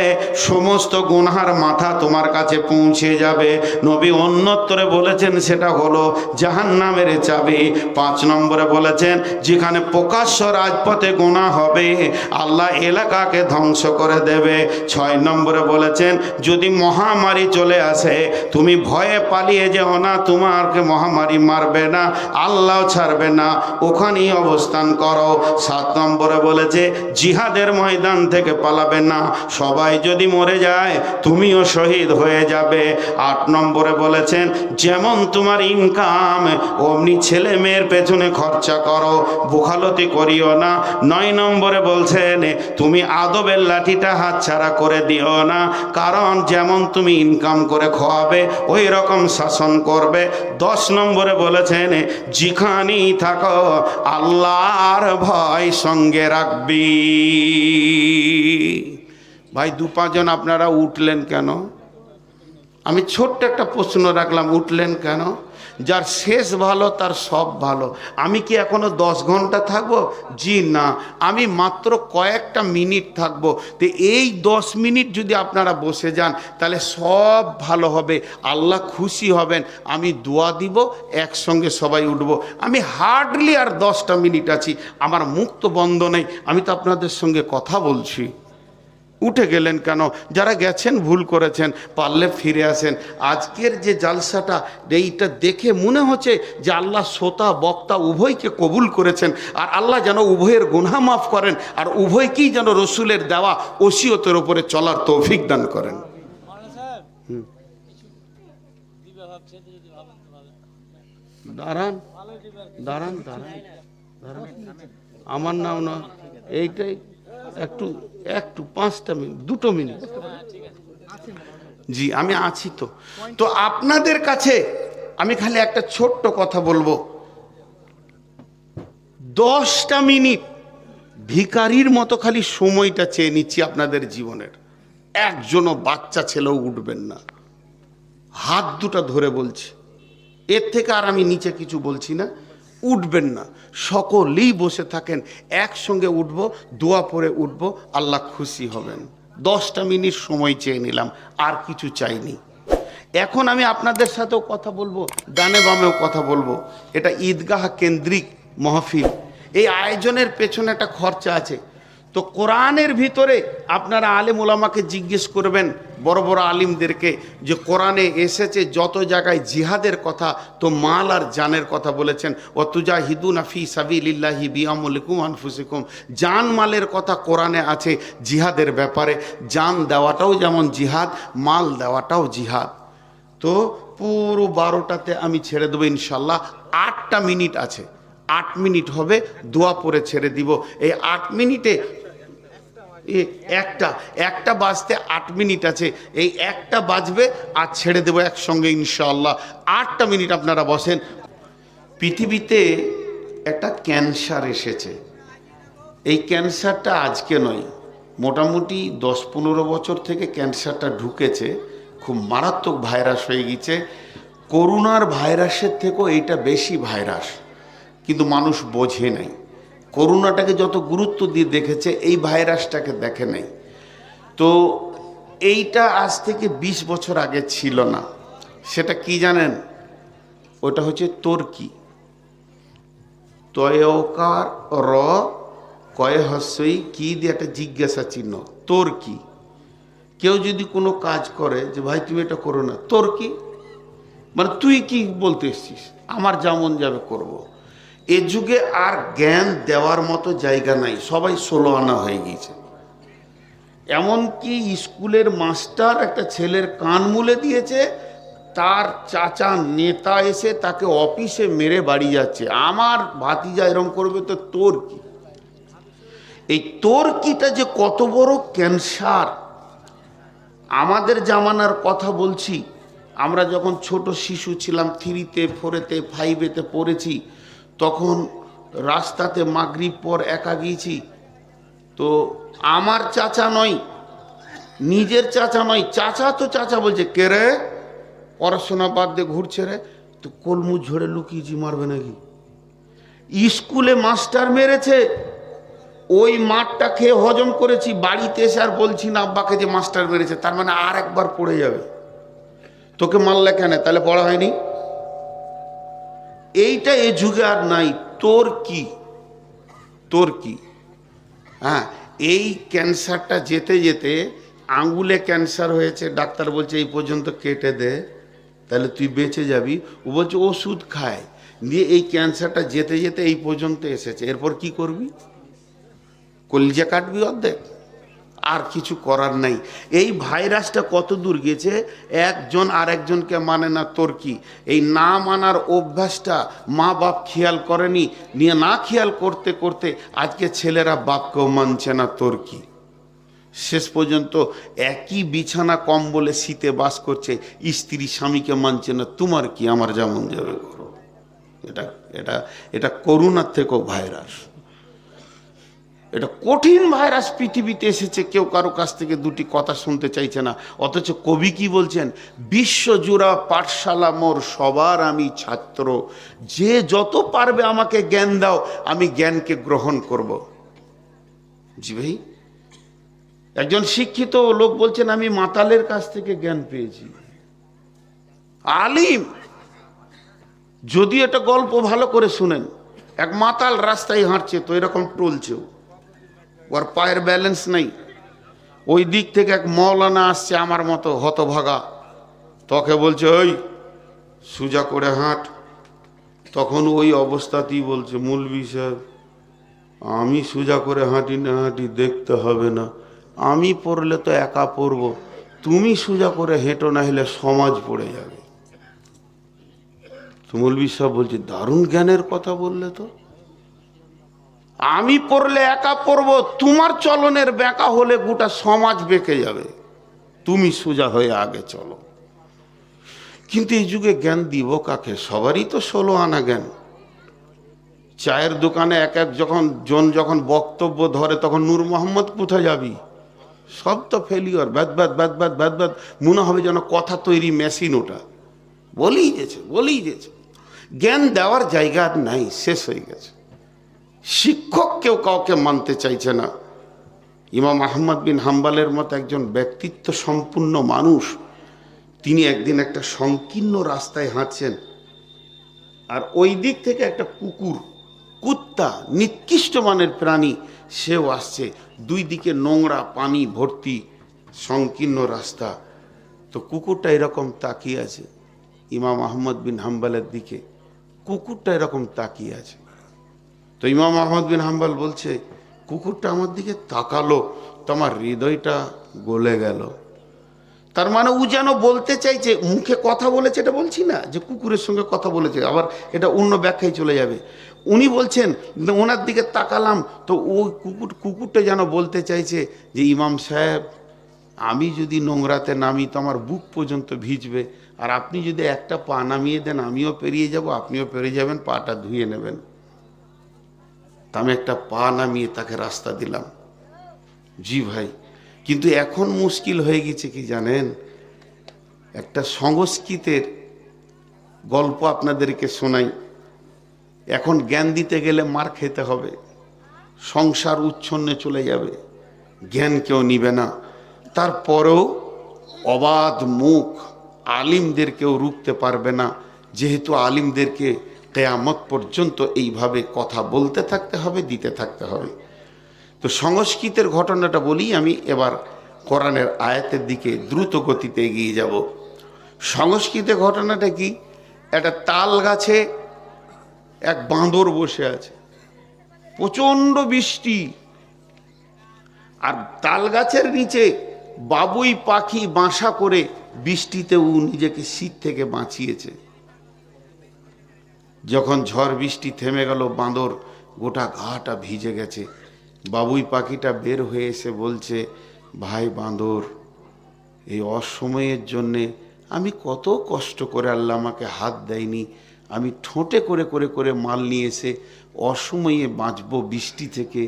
সমস্ত গুনহার মাথা তোমার কাছে পৌঁছে যাবে। নবী অন্যত্রে বলেছেন সেটা হলো জাহান্নামের চাবি। 5 নম্বরে বলেছেন, যেখানে প্রকাশ্য রাজপথে গুনাহ হবে, আল্লাহ এলাকাকে ধ্বংস করে দেবে। 6 নম্বরে বলেছেন, যদি মহামারী চলে আসে, তুমি ভয়ে পালিয়ে যেও না, তোমাকে মহামারী মারবে না, আল্লাহ ছাড়বে না, ওখানেই অবস্থান করো। 7 নম্বরে বলেছে, জিহাদের ময়দান থেকে পালাবে না, সবাই যদি মরে যায় তুমিও শহীদ হয়ে যাবে। 8 নম্বরে বলেছেন, যেমন তোমার ইনকাম অমনি ছেলে মেয়ের পেছনে খরচা করো, বোখালতি করিও না। 9 নম্বরে বলছেন, তুমি আদবের লাঠিটা হাতছাড়া করে দিও না, কারণ যেমন তুমি ইনকাম করে খাওয়াবে ওই রকম শাসন করবে। 10 নম্বরে বলেছেন, যেখানেই থাকো আল্লাহর ভয় সঙ্গে রাখবি। ভাই 2-5 জন আপনারা উঠলেন কেন? আমি ছোট্ট একটা প্রশ্ন রাখলাম, উঠলেন কেন? যার শেষ ভালো তার সব ভালো। আমি কি এখনো 10 ঘন্টা থাকবো? জি না, আমি মাত্র কয়েকটা মিনিট থাকবো। তো এই 10 মিনিট যদি আপনারা বসে যান তাহলে সব ভালো হবে, আল্লাহ খুশি হবেন। আমি দোয়া দিব, একসঙ্গে সবাই উঠবো। আমি হার্ডলি আর 10টা মিনিট আছি, আমার মুখ তো বন্ধ নেই, আমি তো আপনাদের সঙ্গে কথা বলছি। উঠে গেলেন কেন? যারা গেছেন ভুল করেছেন, পারলে ফিরে আসেন। আজকের যে জালসাটা, এইটা দেখে মনে হচ্ছে যে আল্লাহ শ্রোতা বক্তা উভয়কে কবুল করেছেন, আর আল্লাহ যেন উভয়ের গুনাহ মাফ করেন, আর উভয়কেই যেন রসুলের দেওয়া ওসিয়তের উপরে চলার তৌফিক দান করেন। দাঁড়ান দাঁড়ান দাঁড়ান দাঁড়ান, আমার নাম না, এইটাই একটু 5টা মিনিট, 2 মিনিট। জি আমি আছি তো। তো আপনাদের কাছে আমি খালি একটা ছোট্ট কথা বলবো, 10টা মিনিট ভিখারির মতো খালি সময়টা চেয়ে নিচ্ছি আপনাদের জীবনের। একজনও বাচ্চা ছেলেও উঠবেন না, হাত দুটো ধরে বলছি, এর থেকে আর আমি নিচে কিছু বলছি না। উঠবেন না, সকলেই বসে থাকেন, একসঙ্গে উঠবো, দোয়া পড়ে উঠবো, আল্লাহ খুশি হবেন। 10টা মিনিট সময় চেয়ে নিলাম, আর কিছু চাইনি। এখন আমি আপনাদের সাথেও কথা বলবো, ডানে বামেও কথা বলবো। এটা ঈদগাহ কেন্দ্রিক মাহফিল, এই আয়োজনের পেছনে একটা খরচা আছে। তো কোরআনের ভিতরে আপনারা আলেম ওলামাকে জিজ্ঞেস করবেন, বড় বড় আলিমদেরকে, যে কোরআনে এসেছে যত জায়গায় জিহাদের কথা, তো মাল আর জানের কথা বলেছেন। ওয়াতুজাহিদুনা ফি সাবিলিল্লাহি বিআমওয়ালিকুম আনফুসিকুম, জান মালের কথা কোরআনে আছে জিহাদের ব্যাপারে। জান দেওয়াটাও যেমন জিহাদ, মাল দেওয়াটাও জিহাদ। তো পুরো 12টাতে আমি ছেড়ে দেবো ইনশাল্লাহ। 8টা মিনিট আছে, 8 মিনিট হবে, দোয়া পরে ছেড়ে দিব। এই 8 মিনিটে একটা বাজতে 8 মিনিট আছে, এই একটা বাজবে আর ছেড়ে দেবো একসঙ্গে ইনশাআল্লাহ। 8টা মিনিট আপনারা বসেন। পৃথিবীতে একটা ক্যান্সার এসেছে, এই ক্যান্সারটা আজকে নয়, মোটামুটি 10-15 বছর থেকে ক্যান্সারটা ঢুকেছে, খুব মারাত্মক ভাইরাস হয়ে গেছে। করোনার ভাইরাসের থেকেও এইটা বেশি ভাইরাস, কিন্তু মানুষ বোঝে নাই। করোনাটাকে যত গুরুত্ব দিয়ে দেখেছে, এই ভাইরাসটাকে দেখে নাই। তো এইটা আজ থেকে 20 বছর আগে ছিল না। সেটা কি জানেন? ওটা হচ্ছে তর্কি। তয়কার র কয় হস্যই কি দিয়ে একটা জিজ্ঞাসা চিহ্ন, তর্কি। কেউ যদি কোনো কাজ করে যে ভাই তুমি এটা করো না, তোর কি মানে তুই কি বলতে এসছিস, আমার যেমন যাবে করব। এ যুগে আর জ্ঞান দেওয়ার মতো জায়গা নাই, সবাই 16 আনা হয়ে গিয়েছে। এমনকি স্কুলের মাস্টার একটা ছেলের কান মুলে দিয়েছে, তার চাচা নেতা এসে তাকে অফিসে মেরে বাড়ি যাচ্ছে, আমার ভাতিজা এরম করবে তো তোর কি। এই তোর কিটা যে কত বড় ক্যান্সার। আমাদের জামানার কথা বলছি, আমরা যখন ছোট শিশু ছিলাম, 3তে 4তে 5এতে পড়েছি, তখন রাস্তাতে মাগরিব পর একা গিয়েছি। তো আমার চাচা নয়, নিজের চাচা নয়, চাচা তো চাচা বলছে, কে রে, পড়াশোনা বাদ দিয়ে ঘুরছে রে, তো কলমু ঝরে লুকিয়েছি, মারবে নাকি? স্কুলে মাস্টার মেরেছে, ওই মাঠটা খেয়ে হজম করেছি, বাড়িতে এসে আর বলছি না আব্বাকে যে মাস্টার মেরেছে, তার মানে আর একবার পড়ে যাবে। তোকে মারলে কেন, তাহলে পড়া হয়নি? এইটা এ যুগে আর নাই। তোর কি, তোর কি। হ্যাঁ, এই ক্যান্সারটা যেতে যেতে আঙ্গুলে ক্যান্সার হয়েছে, ডাক্তার বলছে এই পর্যন্ত কেটে দে, তাহলে তুই বেঁচে যাবি। ও বলছে ওষুধ খায়, দিয়ে এই ক্যান্সারটা যেতে যেতে এই পর্যন্ত এসেছে। এরপর কি করবি? কলিজা কাটবি অর্ধেক, আর কিছু করার নাই। এই ভাইরাসটা কত দূর গেছে, একজন আর একজনকে মানে না, তোর কি। এই না মানার অভ্যাসটা মা বাপ খেয়াল করেনি, নিয়ে না খেয়াল করতে করতে আজকে ছেলেরা বাপকেও মানছে না, তোর কি। শেষ পর্যন্ত একই বিছানা কম্বলে শীতে বাস করছে, স্ত্রী স্বামীকে মানছে না, তোমার কি, আমার যেমন যাবে করো। এটা এটা এটা করোনার থেকেও ভাইরাস। এটা কঠিন ভাইরাস পৃথিবীতে এসেছে, কেউ কারো কাছ থেকে দুটি কথা শুনতে চাইছে না। অথচ কবি কি বলছেন, বিশ্বজুড়া পাঠশালা মোর, সবার আমি ছাত্র, যে যত পারবে আমাকে জ্ঞান দাও, আমি জ্ঞানকে গ্রহণ করব। জি ভাই, একজন শিক্ষিত লোক বলছেন আমি মাতালের কাছ থেকে জ্ঞান পেয়েছি। আলিম, যদি এটা গল্প ভালো করে শুনেন, এক মাতাল রাস্তায় হাঁটছে, তো এরকম টলছেও, ওর পায়ের ব্যালেন্স নেই। ওই দিক থেকে এক মৌলানা আসছে আমার মতো হতভাগা, তোকে বলছে ওই সোজা করে হাঁট। তখন ওই অবস্থাতেই বলছে, মৌলভী সাহেব আমি সোজা করে হাঁটি না হাঁটি দেখতে হবে না, আমি পড়লে তো একা পড়বো, তুমি সোজা করে হেঁটো, না হলে সমাজ পড়ে যাবে। তো মৌলভী সাহেব বলছে দারুণ জ্ঞানের কথা বললে তো, আমি পড়লে একা পড়বো, তোমার চলনের বেঁকা হলে গোটা সমাজ বেঁকে যাবে, তুমি সোজা হয়ে আগে চলো। কিন্তু এই যুগে জ্ঞান দিব কাকে? সবারই তো 16 আনা জ্ঞান। চায়ের দোকানে এক এক যখন বক্তব্য ধরে, তখন নূর মোহাম্মদ কোথায় যাবি, সব তো ফেলিওর, ব্যাদ ব্যাদ ব্যাদ ব্যাদ ব্যাদ ব্যাদ, মনে হবে যেন কথা তৈরি মেশিন, ওটা বলেই যেছে। জ্ঞান দেওয়ার জায়গা আর নাই, শেষ হয়ে গেছে। শিক্ষক কেউ কাউকে মানতে চাইছে না। ইমাম আহমদ বিন হাম্বলের মতো একজন ব্যক্তিত্ব সম্পূর্ণ মানুষ, তিনি একদিন একটা সংকীর্ণ রাস্তায় হাঁটছেন, আর ওই দিক থেকে একটা কুত্তা, নিকৃষ্ট মানের প্রাণী, সেও আসছে। দুই দিকে নোংরা পানি ভর্তি সংকীর্ণ রাস্তা। তো কুকুরটা এরকম তাকিয়ে আছে ইমাম আহমদ বিন হাম্বলের দিকে, কুকুরটা এরকম তাকিয়ে আছে। তো ইমাম আহমদ বিন হাম্বল বলছে, কুকুরটা আমার দিকে তাকালো তো আমার হৃদয়টা গলে গেল। তার মানে ও যেন বলতে চাইছে, মুখে কথা বলেছে এটা বলছি না যে কুকুরের সঙ্গে কথা বলেছে, আবার এটা অন্য ব্যাখ্যায় চলে যাবে। উনি বলছেন ওনার দিকে তাকালাম, তো ওই কুকুরটা যেন বলতে চাইছে যে ইমাম সাহেব, আমি যদি নোংরাতে নামি তো আমার বুক পর্যন্ত ভিজবে, আর আপনি যদি একটা পা নামিয়ে দেন আমিও পেরিয়ে যাব, আপনিও পেরিয়ে যাবেন, পাটা ধুয়ে নেবেন। তা আমি একটা পা নামিয়ে তাকে রাস্তা দিলাম। জি ভাই, কিন্তু এখন মুশকিল হয়ে গেছে কি জানেন, একটা সংস্কৃতের গল্প আপনাদেরকে শোনাই। এখন জ্ঞান দিতে গেলে মার খেতে হবে, সংসার উচ্ছন্নে চলে যাবে, জ্ঞান কেউ নিবে না। তারপরেও অবাধ মুখ, আলিমদের কেউ রুখতে পারবে না, যেহেতু আলিমদেরকে কিয়ামত পর্যন্ত এইভাবে কথা বলতে থাকতে হবে, দিতে থাকতে হবে। তো সংস্কৃতের ঘটনাটা বলি আমি, এবার কোরআনের আয়াতের দিকে দ্রুত গতিতে এগিয়ে যাব। সংস্কৃতে ঘটনাটা কি, একটা তাল গাছে এক বাঁদর বসে আছে, প্রচণ্ড বৃষ্টি, আর তাল গাছের নিচে বাবুই পাখি বাসা করে বৃষ্টিতে ও নিজেকে শীত থেকে বাঁচিয়েছে। যখন ঝড় বৃষ্টি থেমে গেল, বাঁদর গোটা গাটা ভিজে গেছে, বাবুই পাখিটা বের হয়ে এসে বলছে, ভাই বাঁদর, এই অসময়ের জন্যে আমি কত কষ্ট করে, আল্লাহ আমাকে হাত দেয়নি, আমি ঠোঁটে করে করে করে মাল নিয়ে এসে অসময়ে বাঁচবো বৃষ্টি থেকে,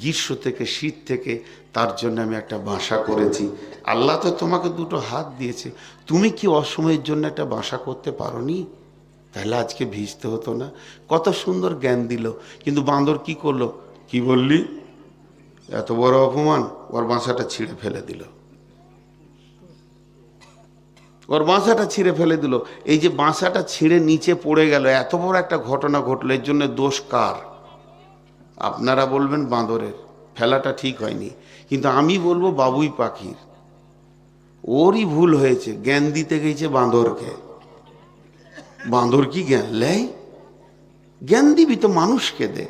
গ্রীষ্ম থেকে, শীত থেকে, তার জন্য আমি একটা বাসা করেছি। আল্লাহ তো তোমাকে দুটো হাত দিয়েছে, তুমি কি অসময়ের জন্য একটা বাসা করতে পারোনি? তাহলে আজকে ভিজতে হতো না। কত সুন্দর জ্ঞান দিল। কিন্তু বাঁদর কি করলো? কি বললি? এত বড় অপমান! ওর বাসাটা ছিঁড়ে ফেলে দিল, ওর বাসাটা ছিঁড়ে ফেলে দিল। এই যে বাসাটা ছিঁড়ে নিচে পড়ে গেল, এত বড় একটা ঘটনা ঘটলো, এর জন্য দোষ কার? আপনারা বলবেন বাঁদরের, ফেলাটা ঠিক হয়নি, কিন্তু আমি বলবো বাবুই পাখির। ওরই ভুল হয়েছে, জ্ঞান দিতে গেছে বাঁদরকে। বাঁদর কি জ্ঞান লেয়? জ্ঞান দিবি তো মানুষকে দে,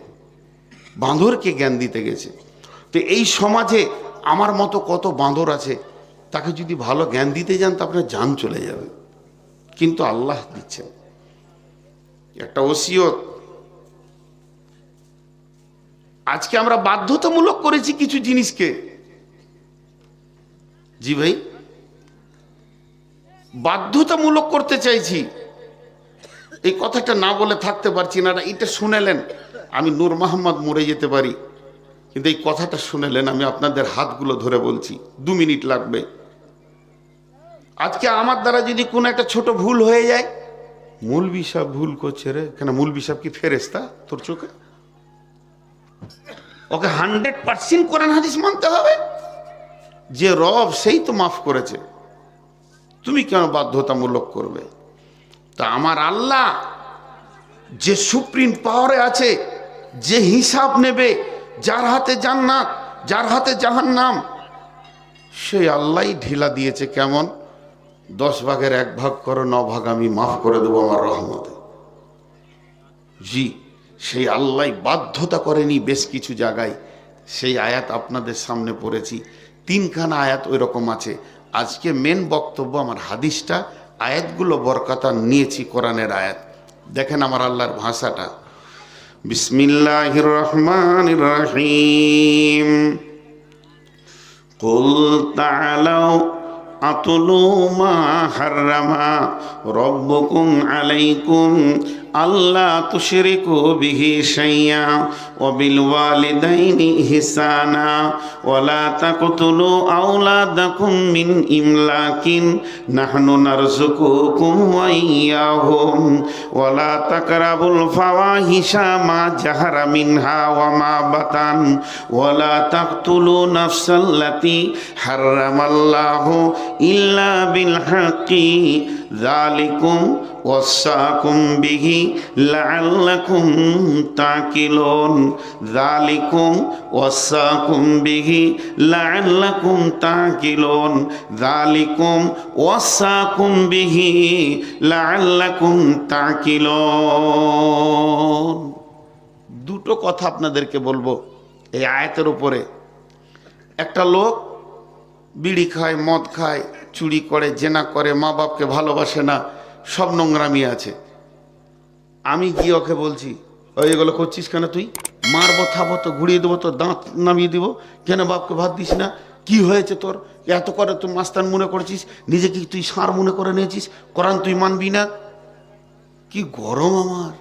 বাঁদরকে জ্ঞান দিতে গেছে। তো এই সমাজে আমার মতো কত বাঁদর আছে, তাকে যদি ভালো জ্ঞান দিতে যান তো আপনার জান চলে যাবে, কিন্তু আল্লাহ দিচ্ছেন একটা ওসিয়ত। আজকে আমরা বাধ্যতামূলক করেছি কিছু জিনিসকে। জি ভাই, বাধ্যতামূলক করতে চাইছি। এই কথাটা না বলে থাকতে পারছি না। এটা শুনেলেন, আমি নূর মোহাম্মদ মরে যেতে পারি, কিন্তু এই কথাটা শুনেলেন, আমি আপনাদের হাতগুলো ধরে বলছি, 2 মিনিট লাগবে। আজকে আমার দ্বারা যদি কোনো একটা ছোট ভুল হয়ে যায়, মৌলভী সাহেব ভুল করছে রে, কেন মৌলভী সাহেব কি ফেরেশতা তোর চোখে? ওকে 100% কোরআন হাদিস মানতে হবে, যে রব সেই তো মাফ করেছে, তুমি কেন বাধ্যতামূলক করবে? তা আমার আল্লাহ যে সুপ্রিম পাওয়ারে আছে, যে হিসাব নেবে, যার হাতে জান্নাত, যার হাতে জাহান্নাম, সেই আল্লাহই ঢিলা দিয়েছে। কেমন? 10 ভাগের 1 ভাগ করো, 9 ভাগ আমি মাফ করে দেবো আমার রহমতে। জি, সেই আল্লাহ বাধ্যতা করেনি বেশ কিছু জায়গায়। সেই আয়াত আপনাদের সামনে পড়েছি, 3খানা আয়াত ওই রকম আছে। আজকে মেন বক্তব্য আমার হাদিসটা, আয়াতগুলো বরকতা নিয়েছি কোরআনের আয়াত। দেখেন আমার আল্লাহর ভাষাটা, বিসমিল্লাহির রহমানির রহিম। কুল তাআলাউ আতুলু মা হাররামা রব্বুকুম আলাইকুম আল্লা তুশরিকু বিহি শাইয়্যা ওয়া বিল ওয়ালিদাইনি ইহসানা ওয়া লা তাকতুলু আওলাদাকুম মিন ইমলাকিন নাহনু নারযুকুকুম ওয়া ইয়্যাহুম ওয়া লা তাকরাবুল ফাওয়াহিশা মা জাহারা মিনহা ওয়া মা বাতান ওয়া লা তাকতুলু নাফসাল্লাতী হাররামাল্লাহু ইল্লা বিল হাক্কি যালিকুম ওয়াসাকুম বিহি লাআল্লাকুম তাকিলুন যালিকুম ওয়াসাকুম বিহি লাআল্লাকুম তাকিলুন যালিকুম ওয়াসাকুম বিহি লাআল্লাকুম তাকিলুন। দুটো কথা আপনাদেরকে বলবো এই আয়াতের উপরে। একটা লোক বিড়ি খায়, মদ খায়, চুরি করে, জেনা করে, মা বাপকে ভালোবাসে না, সব নোংরামি আছে। আমি গিয়ে ওকে বলছি, ওই এগুলো করছিস কেন? তুই মারবো, থাবো তো, ঘুরিয়ে দেবো, তোর দাঁত নামিয়ে দিব। কেন বাপকে ভাত দিস না? কি হয়েছে তোর? এত করে তুই মাস্তান মনে করেছিস, নিজেকে তুই ষাঁড় মনে করে নিয়েছিস, কোরআন তুই মানবি না? কি গরম আমার!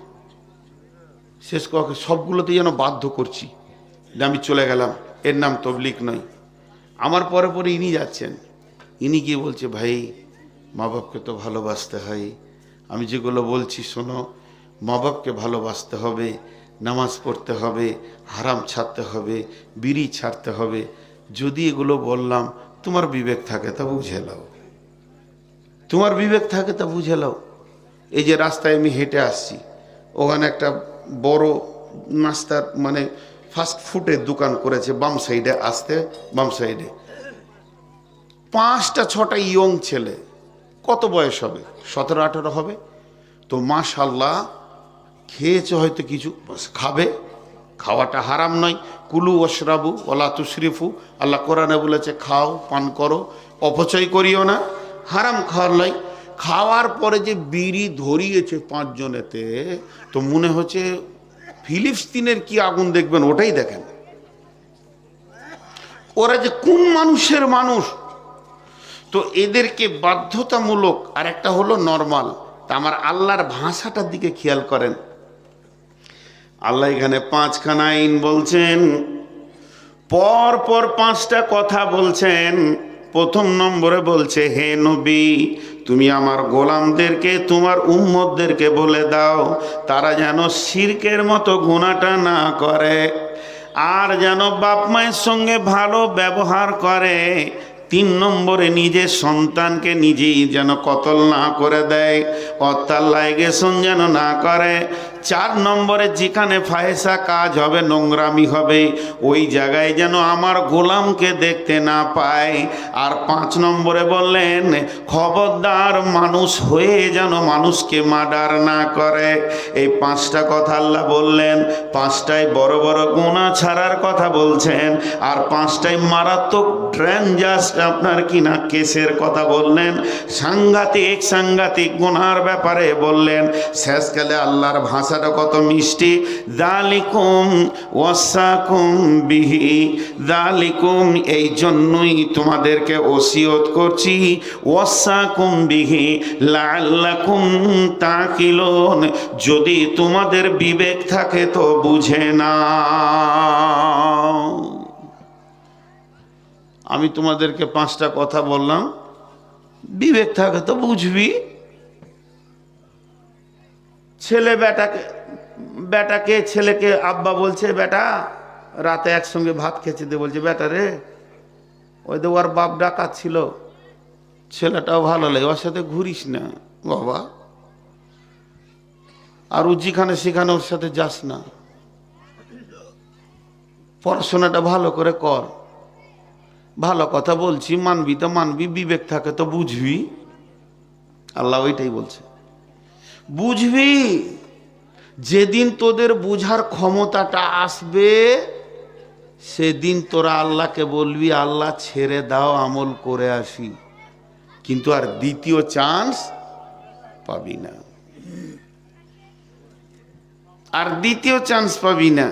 শেষ ওকে সবগুলোতে যেন বাধ্য করছি, আমি চলে গেলাম। এর নাম তবলিগ নয়। আমার পরে পরে ইনি যাচ্ছেন, ইনি গিয়ে বলছে, ভাই মা বাপকে তো ভালোবাসতে হয়। আমি যেগুলো বলছি শোনো, মা বাপকে ভালোবাসতে হবে, নামাজ পড়তে হবে, হারাম ছাড়তে হবে, বিড়ি ছাড়তে হবে। যদি এগুলো বললাম তোমার বিবেক থাকে তা বুঝে নাও। তোমার বিবেক থাকে তা বুঝে নাও। এই যে রাস্তায় আমি হেঁটে আসছি, ওখানে একটা বড় নাস্তার মানে ফাস্ট ফুডের দোকান করেছে বাম সাইডে, আসতে বাম সাইডে 5টা 6টা ইয়ং ছেলে, কত বয়স হবে, 17-18 হবে। তো মাশাল্লাহ খেয়েছে হয়তো কিছু, খাবে, খাওয়াটা হারাম নয়। কুলু ওয়াশরাবু ওয়ালা তুশরিফু, আল্লাহ কোরআনে বলেছে খাও পান করো, অপচয় করিও না, হারাম খাওয়ার নয়। খাওয়ার পরে যে বিড়ি ধরিয়েছে 5 জনেতে, তো মনে হচ্ছে ফিলিস্তিনের কি আগুন দেখবেন ওটাই দেখেন। ওরা যে কোন মানুষের মানুষ, তো এদেরকে বাধ্যতামূলক, আর একটা হলো নর্মাল। তা আমার আল্লাহর ভাষাটার দিকে খেয়াল করেন। আল্লাহ এখানে 5খানা আইন বলছেন, পর পর 5টা কথা বলছেন। প্রথম নম্বরে বলছে, হে নবী তুমি আমার গোলামদেরকে, তোমার উম্মতদেরকে বলে দাও তারা যেন শিরকের মতো গুনাহটা না করে, আর যেন বাপ মায়ের সঙ্গে ভালো ব্যবহার করে। 3 নম্বরে নিজের সন্তানকে নিজেই যেন কতল না করে দেয়, অত্যার লাইগেশন যেন না করে। 4 নম্বরে যেখানে ফাহেসা কাজ হবে, নোংরামি হবে, ওই জায়গায় যেন আমার গোলামকে দেখতে না পায়। আর 5 নম্বরে বললেন, খবরদার মানুষ হয়ে যেন মানুষকে মার্ডার না করে। এই 5টা কথা আল্লাহ বললেন। 5টাই বড় বড় গুনাহ ছাড়ার কথা বলছেন, আর 5টাই মারাত্মক ডেঞ্জারাস আপনার কিনা কেসের কথা বললেন, সাংঘাতিক গুনার ব্যাপারে বললেন। শেষকালে আল্লাহর ভাষাটা কত মিষ্টি, যালিকুম ওয়াসাকুম বিহি, যালিকুম এই জন্যই তোমাদেরকে ওসিয়ত করছি, ওয়াসাকুম বিহি লাআল্লাকুম তাকিলুন, যদি তোমাদের বিবেক থাকে তো বুঝে নাও। আমি তোমাদেরকে 5টা কথা বললাম, বিবেক থাকে তো বুঝবি। ছেলে বেটাকে ছেলেকে আব্বা বলছে, বেটা রাতে একসঙ্গে ভাত খেতে দে, বলছে বেটা রে ওই তো ওর বাপ ডাকাচ্ছিল, ছেলেটাও ভালো লাগে, ওর সাথে ঘুরিস না বাবা, আর ও যেখানে সেখানে ওর সাথে যাস না, পড়াশোনাটা ভালো করে কর। ভালো কথা বলছি, মানবি তো মানবি, বিবেক থাকে তো বুঝবি। আল্লাহ ওইটাই বলছে, বুঝবি। যেদিন তোদের বুঝার ক্ষমতাটা আসবে, সেদিন তোরা আল্লাহকে বলবি আল্লাহ ছেড়ে দাও, আমল করে আসি, কিন্তু আর দ্বিতীয় চান্স পাবি না, আর দ্বিতীয় চান্স পাবি না।